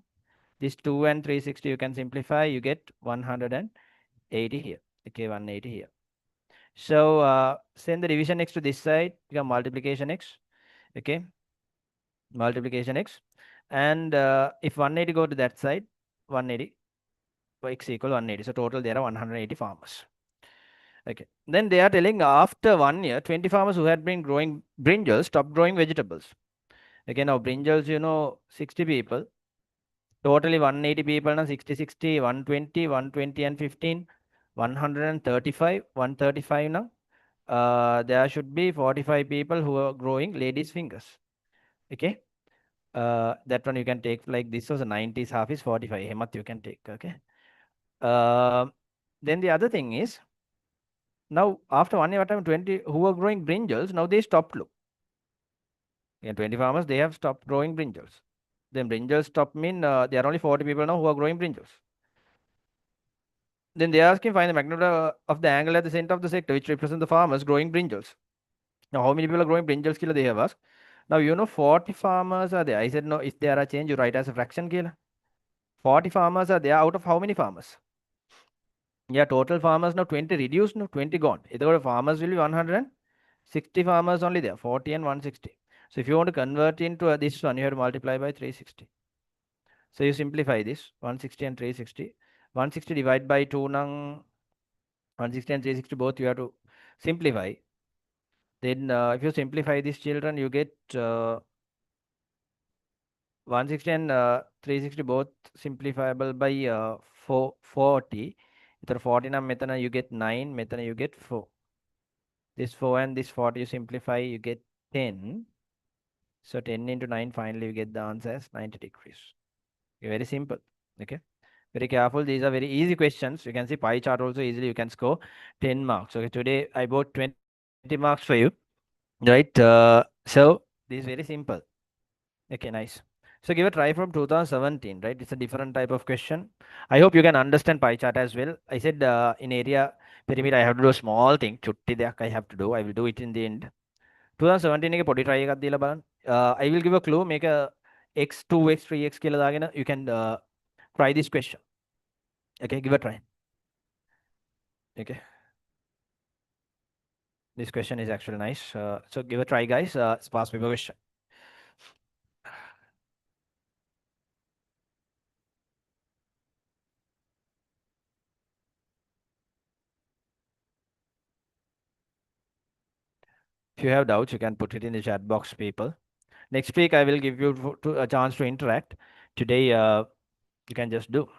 This 2 and 360, you can simplify, you get 180 here. Okay, 180 here. So send the division x to this side, become multiplication x. Okay, multiplication x. And if 180 go to that side, 180, x equal 180. So total there are 180 farmers. Okay. Then they are telling after 1 year, 20 farmers who had been growing brinjals stopped growing vegetables. Okay, now brinjals, 60 people. Totally 180 people now, 60, 60, 120, 120 and 15, 135, 135 now. There should be 45 people who are growing ladies' fingers. Okay. That one you can take like this was a 90s, half is 45. Hemat you can take. Okay. Then the other thing is, now, after 1 year time, 20 who were growing brinjals, now they stopped. Look, yeah, 20 farmers, they have stopped growing brinjals. Then brinjals stop mean there are only 40 people now who are growing brinjals. Then they are asking find the magnitude of the angle at the center of the sector which represents the farmers growing brinjals. Now, how many people are growing brinjals? Killer they have asked. Now 40 farmers are there. I said no. If there are change, you write as a fraction. Killer 40 farmers are there out of how many farmers? Yeah, total farmers now 20 reduced, no 20 gone. Either farmers will be 160 farmers only there, 40 and 160. So if you want to convert into this one, you have to multiply by 360. So you simplify this 160 and 360. 160 divided by 2 nang 160 and 360 both you have to simplify. Then if you simplify these children, you get 160 and 360 both simplifiable by 40. If 40 na metana you get 9, metana you get 4. This 4 and this 40 you simplify, you get 10. So 10 into 9, finally we get the answer as 90 degrees. Okay, very simple. Okay. Very careful. These are very easy questions. You can see pie chart also easily. You can score 10 marks. Okay. Today I bought 20 marks for you. Right. So this is very simple. Okay. Nice. So give a try from 2017. Right. It's a different type of question. I hope you can understand pie chart as well. I said in area pyramid I have to do a small thing. Chutti deyak I have to do. I will do it in the end. 2017 එක පොඩි try එකක් දීලා බලන්න. I will give a clue. Make a x 2x 3x කියලා දාගෙන you can try this question. Okay, give a try. Okay, this question is actually nice. So give a try, guys. It's past paper question. If you have doubts, you can put it in the chat box, people. Next week, I will give you a chance to interact. Today, you can just do.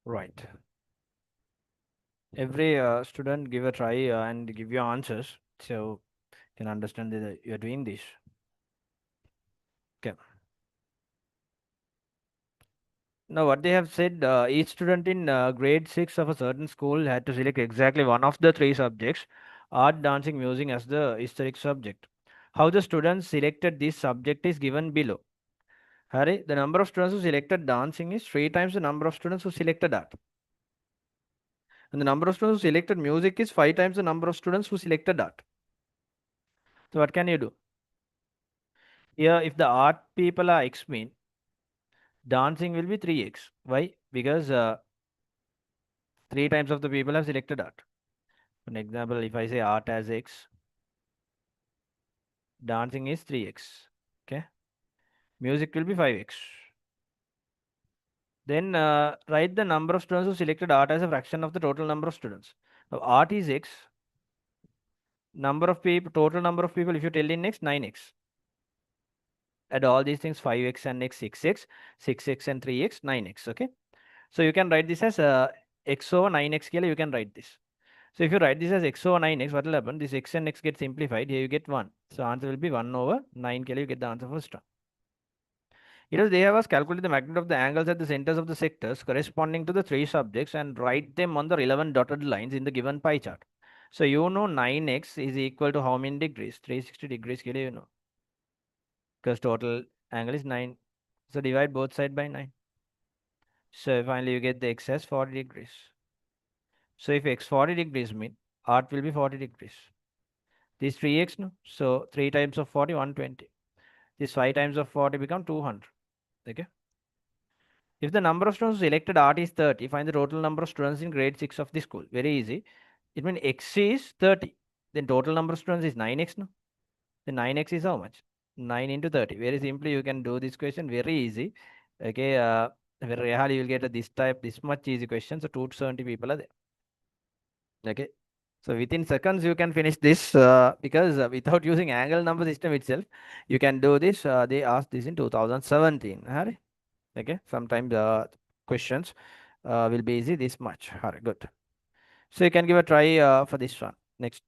Right. Every student give a try and give your answers so you can understand that you're doing this. Okay. Now, what they have said, each student in grade 6 of a certain school had to select exactly one of the three subjects, art, dancing, music, as the historic subject. How the students selected this subject is given below. Harry, the number of students who selected dancing is three times the number of students who selected art. And the number of students who selected music is five times the number of students who selected art. So, what can you do? Here, if the art people are X mean, dancing will be 3x. Why? Because three times of the people have selected art. For an example, if I say art as X, dancing is 3x. Okay. Music will be 5x. Then write the number of students who selected art as a fraction of the total number of students. Now, art is X. Number of people, total number of people, if you tell in X, 9x. Add all these things, 5x and x, 6x, 6x and 3x, 9x. Okay. So you can write this as x over 9x scale, you can write this. So if you write this as x over 9x, what will happen? This x and x get simplified. Here you get 1. So answer will be 1 over 9 scale, you get the answer first one. It was they have us calculate the magnitude of the angles at the centers of the sectors corresponding to the three subjects and write them on the relevant dotted lines in the given pie chart. So you know 9x is equal to how many degrees? 360 degrees, you know. Because total angle is 9. So divide both sides by 9. So finally you get the x as 40 degrees. So if x 40 degrees mean art will be 40 degrees. This 3x no. So 3 times of 40, 120. This 5 times of 40 become 200. Okay. If the number of students selected art is 30, find the total number of students in grade 6 of the school. Very easy. It means x is 30. Then total number of students is 9x no. Then 9x is how much? 9 into 30. Very simply you can do this question very easy. Okay. Very rarely you will get this type, this much easy question. So 270 people are there. Okay. So within seconds you can finish this because without using angle number system itself, you can do this. They asked this in 2017. Hari? Okay. Sometimes questions will be easy this much. Hari, good. So you can give a try for this one. Next.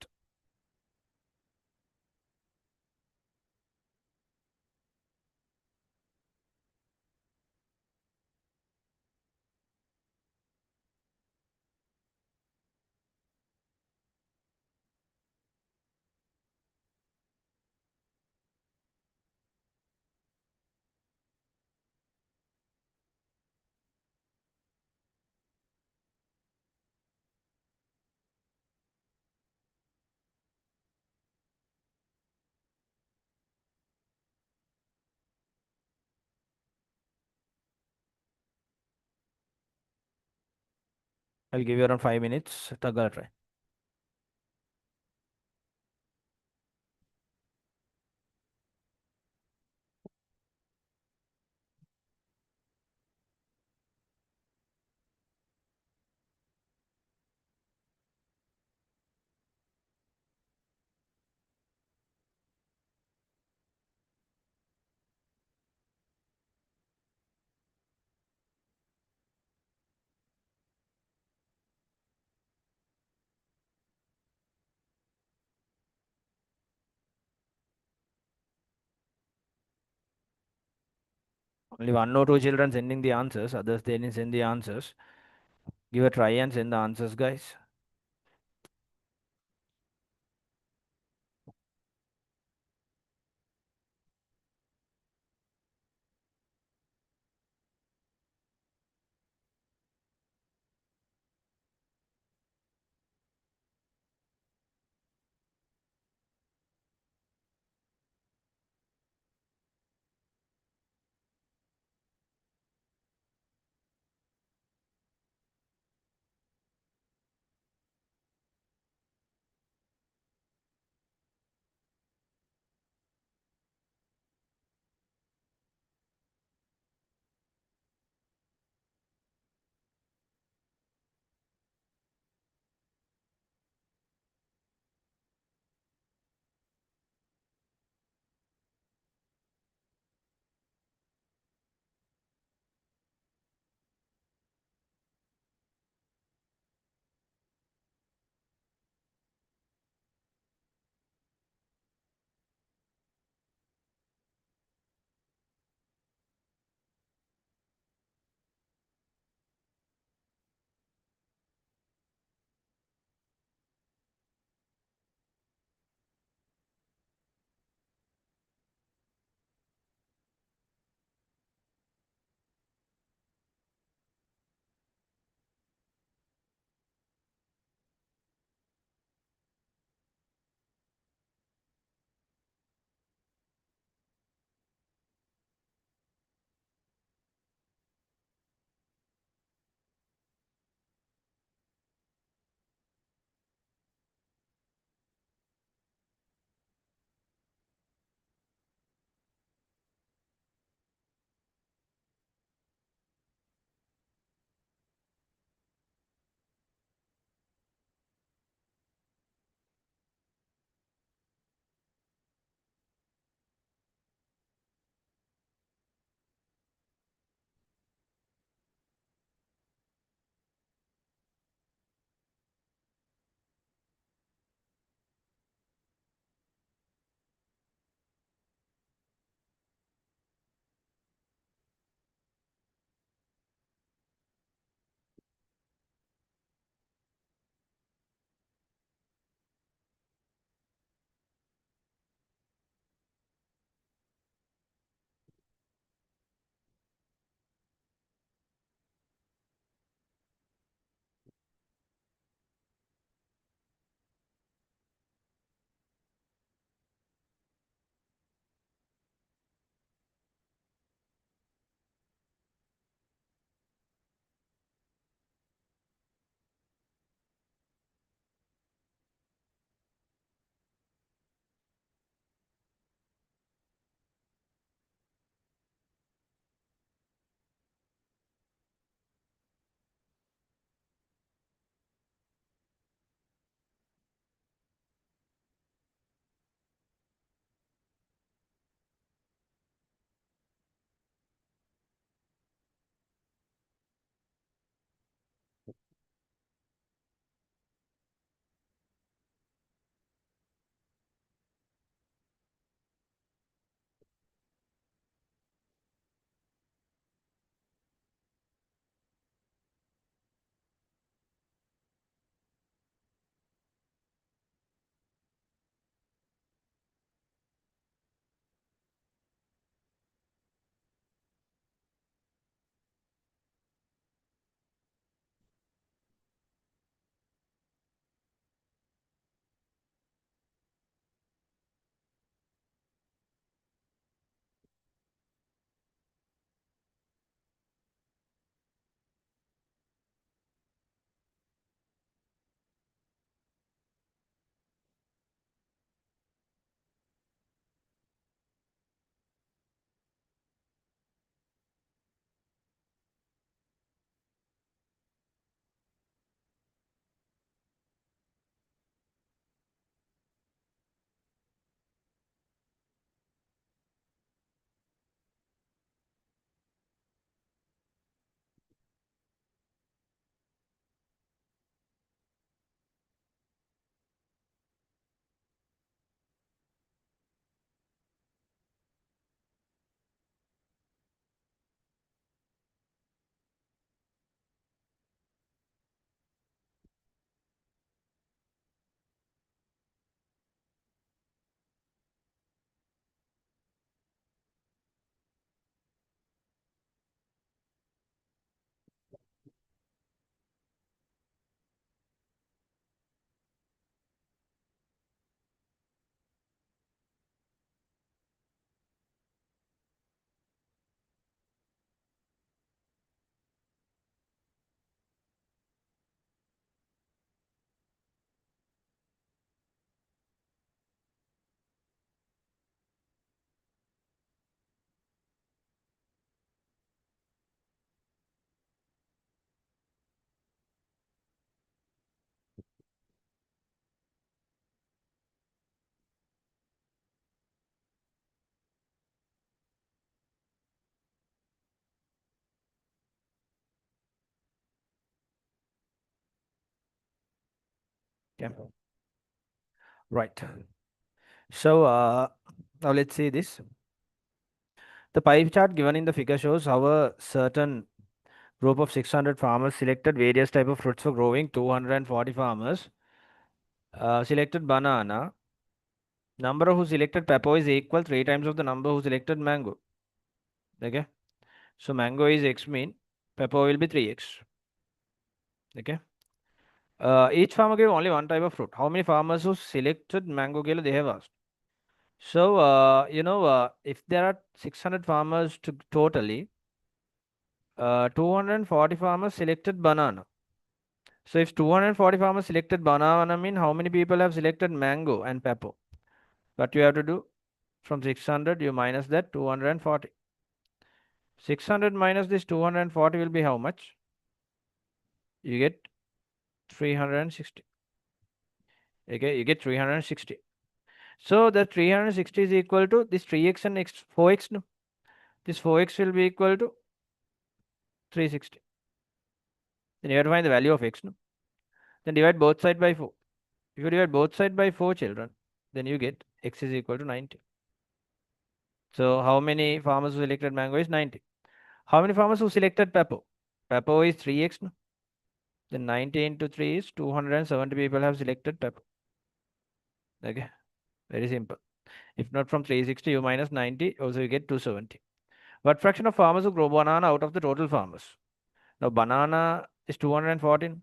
I'll give you around 5 minutes. Tagal try. Only one or two children sending the answers. Others they didn't send the answers. Give a try and send the answers, guys. Okay. Right. So now let's see this. The pie chart given in the figure shows how a certain group of 600 farmers selected various type of fruits for growing. 240 farmers selected banana. Number who selected pepper is equal 3 times of the number who selected mango. Okay. So mango is x mean, pepper will be 3x. Okay. Each farmer gave only one type of fruit. How many farmers who selected mango kilo they have asked? So, if there are 600 farmers to totally, 240 farmers selected banana. So, if 240 farmers selected banana, mean how many people have selected mango and pepper? What you have to do? From 600, you minus that 240. 600 minus this 240 will be how much? You get 360. Okay, you get 360. So, the 360 is equal to this 3x and x 4x. No? This 4x will be equal to 360. Then you have to find the value of x. No? Then divide both side by 4. If you divide both side by 4 children, then you get x is equal to 90. So how many farmers who selected mango is 90. How many farmers who selected pepper? Pepper is 3x. No? Then 90 into 3 is 270 people have selected pepper. Okay, very simple. If not from 360, you minus 90, also you get 270. What fraction of farmers who grow banana out of the total farmers? Now banana is 214.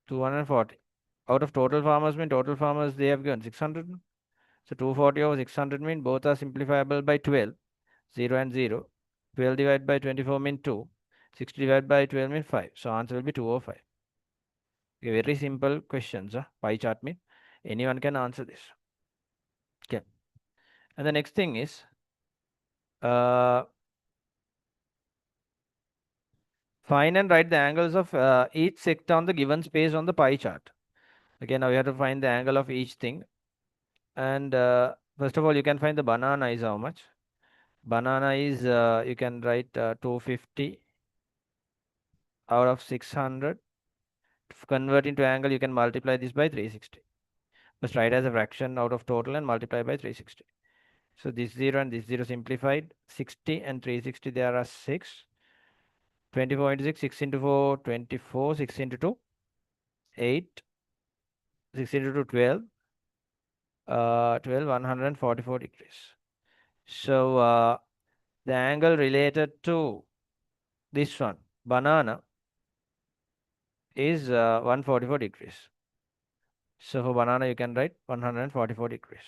240. Out of total farmers mean total farmers they have given 600. So 240 over 600 mean both are simplifiable by 12. 0 and 0. 12 divided by 24 mean 2. 60 divided by 12 mean 5. So answer will be 205. Okay, very simple questions. Pie chart mean anyone can answer this. Okay. And the next thing is uh, find and write the angles of each sector on the given space on the pie chart. Okay, now we have to find the angle of each thing. And first of all, you can find the banana is how much? Banana is, you can write 250 out of 600. To convert into angle, you can multiply this by 360. Just write as a fraction out of total and multiply by 360. So this 0 and this 0 simplified. 60 and 360, there are 6. 24 into 6, 6 into 4, 24. 6 into 2, 8. 6 into 2, 12. 12, 144 degrees. So the angle related to this one, banana, is 144 degrees. So for banana, you can write 144 degrees.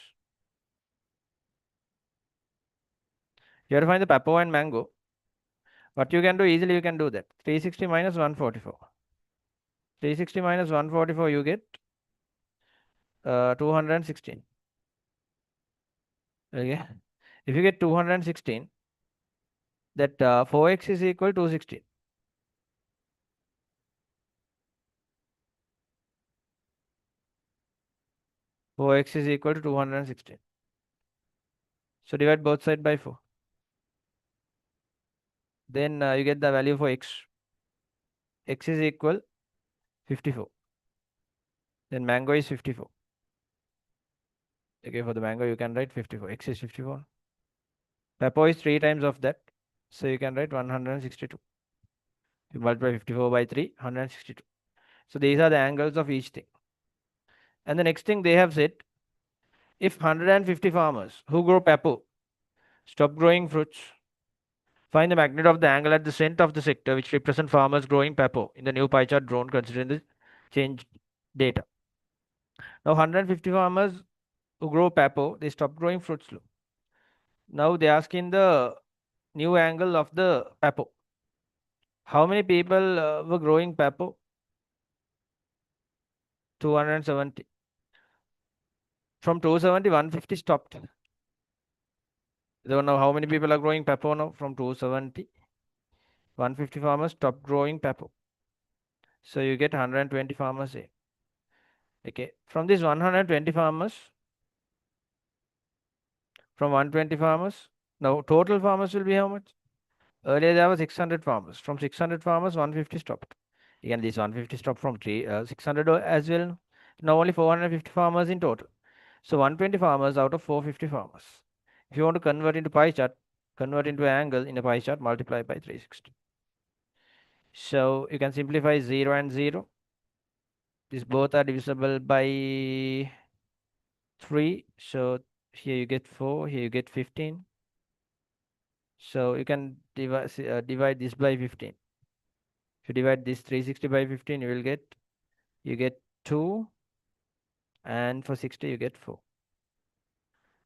You have to find the pepper and mango. What you can do easily, you can do that. 360 minus 144. 360 minus 144, you get 216. Okay. If you get 216, that 4x is equal to 216. 4x is equal to 216. So divide both sides by 4. Then you get the value for x. X is equal 54. Then mango is 54. Okay, for the mango you can write 54. X is 54. Pepper is 3 times of that. So you can write 162. You multiply 54 by 3, 162. So these are the angles of each thing. And the next thing they have said, if 150 farmers who grow pepper stop growing fruits, find the magnitude of the angle at the center of the sector which represent farmers growing pepper in the new pie chart drawn considering the changed data. Now 150 farmers who grow pepper, they stop growing fruits. Now they ask in the new angle of the pepper. How many people were growing pepper? 270. From 270, 150 stopped. You don't know how many people are growing pepper now. From 270, 150 farmers stopped growing pepper. So you get 120 farmers here. Okay. From these 120 farmers, from 120 farmers, now total farmers will be how much? Earlier there was 600 farmers. From 600 farmers, 150 stopped. Again, this 150 stopped from 600 as well. Now only 450 farmers in total. So 120 farmers out of 450 farmers. If you want to convert into pie chart, convert into angle in a pie chart, multiply by 360. So you can simplify 0 and 0. These both are divisible by 3. So here you get 4, here you get 15. So you can divide this by 15. If you divide this 360 by 15, you get 2, and for 60 you get 4.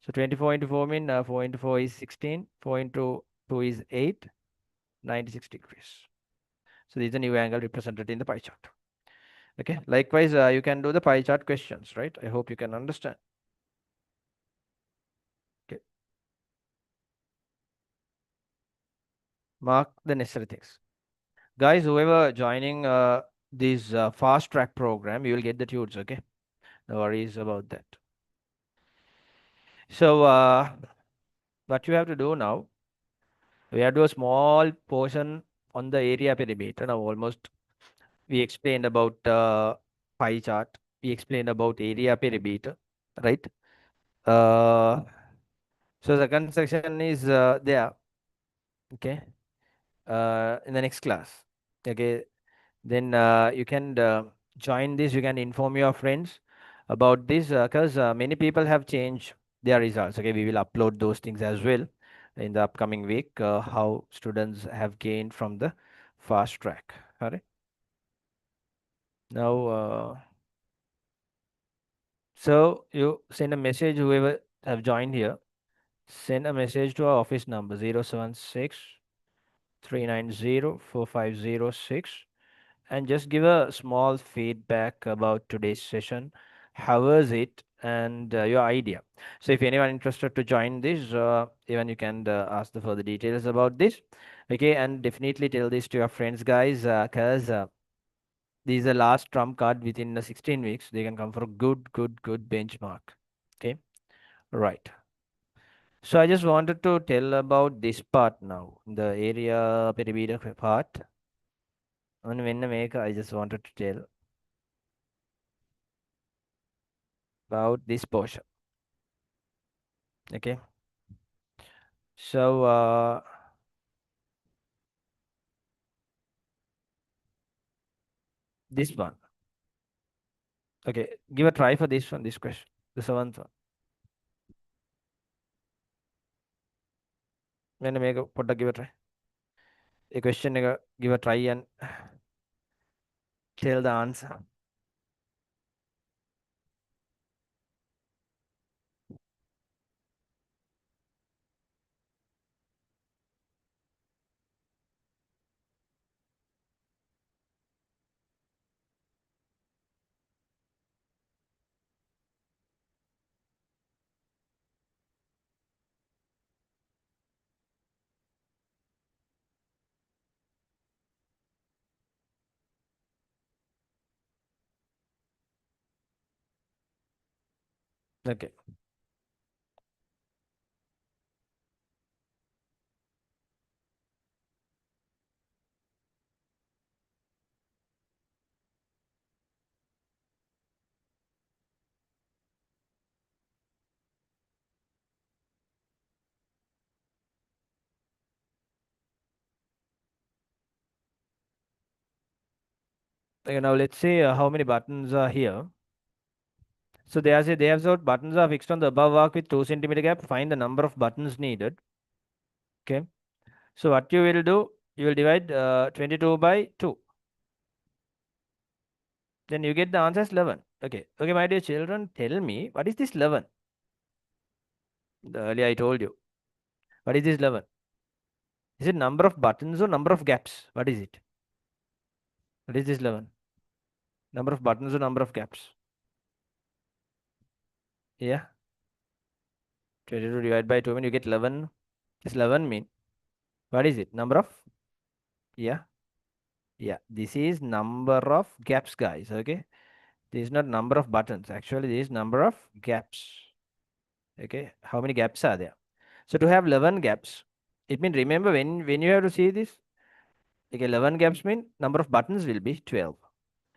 So 24 into 4 mean 4 into 4 is 16, 4 into 2 is 8, 96 degrees. So this is a new angle represented in the pie chart. Okay, likewise you can do the pie chart questions, right? I hope you can understand. Okay, mark the necessary things. Guys, whoever joining this fast track program, you will get the tunes, okay? No worries about that. So what you have to do now, we have to do a small portion on the area perimeter. Now almost we explained about pie chart, we explained about area perimeter, right? uh, so the second section is there, okay, in the next class, okay. Then you can join this, you can inform your friends about this, because many people have changed their results, okay. We will upload those things as well in the upcoming week, how students have gained from the fast track. All right, now so you send a message, whoever have joined here, send a message to our office number 076 390 4506, and just give a small feedback about today's session. How was it, and your idea. So if anyone interested to join this, even you can ask the further details about this. Okay, and definitely tell this to your friends, guys, because this is the last trump card. Within the 16 weeks, they can come for a good benchmark. Okay, right. So I just wanted to tell about this part now, the area perimeter part. And when I make, I just wanted to tell about this portion. Okay. So this one. Okay, give a try for this one, this question, the seventh one. When I make a put a give a try. A question, give a try and tell the answer. Okay. Okay, now let's see how many buttons are here. So they have got buttons are fixed on the above arc with 2 centimeter gap. Find the number of buttons needed. Okay. So what you will do, you will divide 22 by 2. Then you get the answer as 11. Okay. Okay, my dear children, tell me, what is this 11? Earlier I told you. What is this 11? Is it number of buttons or number of gaps? What is it? What is this 11? Number of buttons or number of gaps? Yeah. 22 divided by 2 mean you get 11. This 11 mean, what is it? Number of? Yeah. Yeah. This is number of gaps, guys. Okay. This is not number of buttons. Actually, this is number of gaps. Okay. How many gaps are there? So to have 11 gaps, it means remember when you have to see this, okay, 11 gaps mean number of buttons will be 12.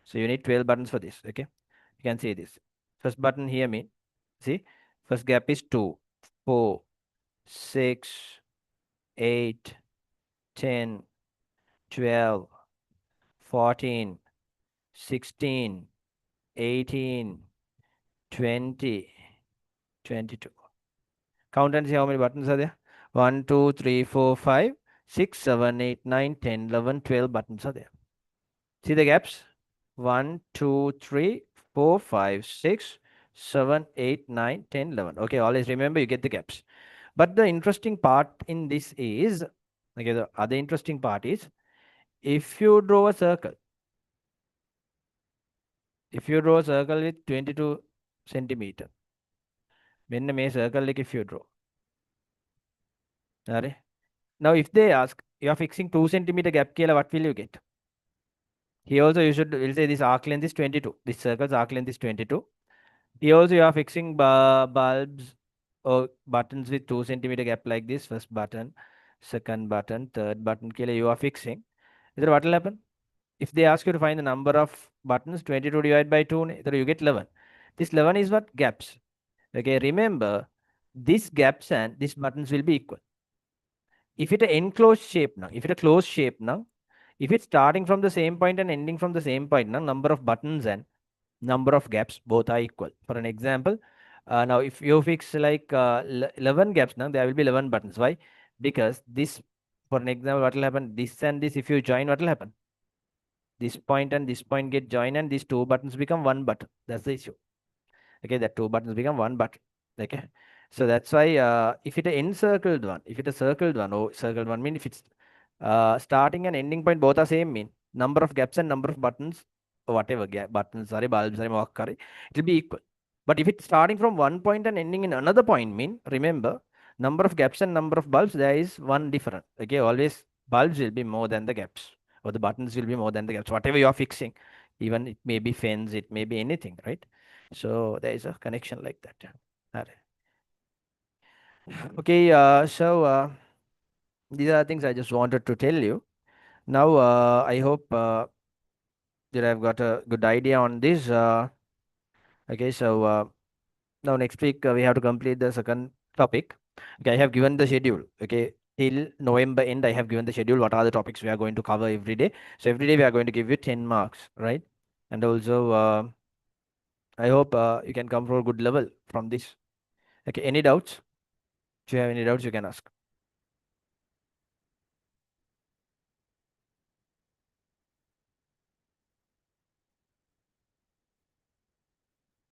So you need 12 buttons for this. Okay. You can see this. First button here mean, see, first gap is 2, 4, 6, 8, 10, 12, 14, 16, 18, 20, 22. Count and see how many buttons are there. 1, 2, 3, 4, 5, 6, 7, 8, 9, 10, 11, 12 buttons are there. See the gaps? 1, 2, 3, 4, 5, 6, 7, 8, 9, 10, 11. Okay, always remember you get the gaps. But the interesting part in this is, okay, the other interesting part is, if you draw a circle, with 22 centimeter, මෙන්න මේ circle එක if you draw. හරි. Now if they ask, you are fixing 2 centimeter gap කියලා, what will you get? Here also you will say this arc length is 22. This circle's arc length is 22. Here also you are fixing bulbs or buttons with 2 centimeter gap like this. First button, second button, third button කියලා you are fixing. Then what will happen? If they ask you to find the number of buttons, 22 divided by 2, then you get 11. This 11 is what? Gaps. Okay, remember, these gaps and these buttons will be equal. If it a enclosed shape now, if it a closed shape now, if it's starting from the same point and ending from the same point now, number of buttons and number of gaps both are equal. For an example, now if you fix like 11 gaps now, there will be 11 buttons. Why? Because this, for an example, what will happen? This and this, if you join, what will happen? This point and this point get joined and these two buttons become one button. That's the issue. Okay, that two buttons become one button. Okay, so that's why if it a encircled one, if it a circled one, or circled one mean if it's starting and ending point both are same mean number of gaps and number of buttons, or whatever gap buttons, sorry, bulbs, sorry, it will be equal. But if it's starting from one point and ending in another point mean, remember, number of gaps and number of bulbs, there is one different. Okay, always bulbs will be more than the gaps, or the buttons will be more than the gaps, whatever you are fixing. Even it may be fence, it may be anything, right? So there is a connection like that. Alright. Okay, these are things I just wanted to tell you. Now, I hope that I've got a good idea on this. Okay, so now next week we have to complete the second topic. Okay, I have given the schedule. Okay, till November end, I have given the schedule. What are the topics we are going to cover every day? So every day we are going to give you 10 marks, right? And also, I hope you can come for a good level from this. Okay, any doubts? If you have any doubts, you can ask.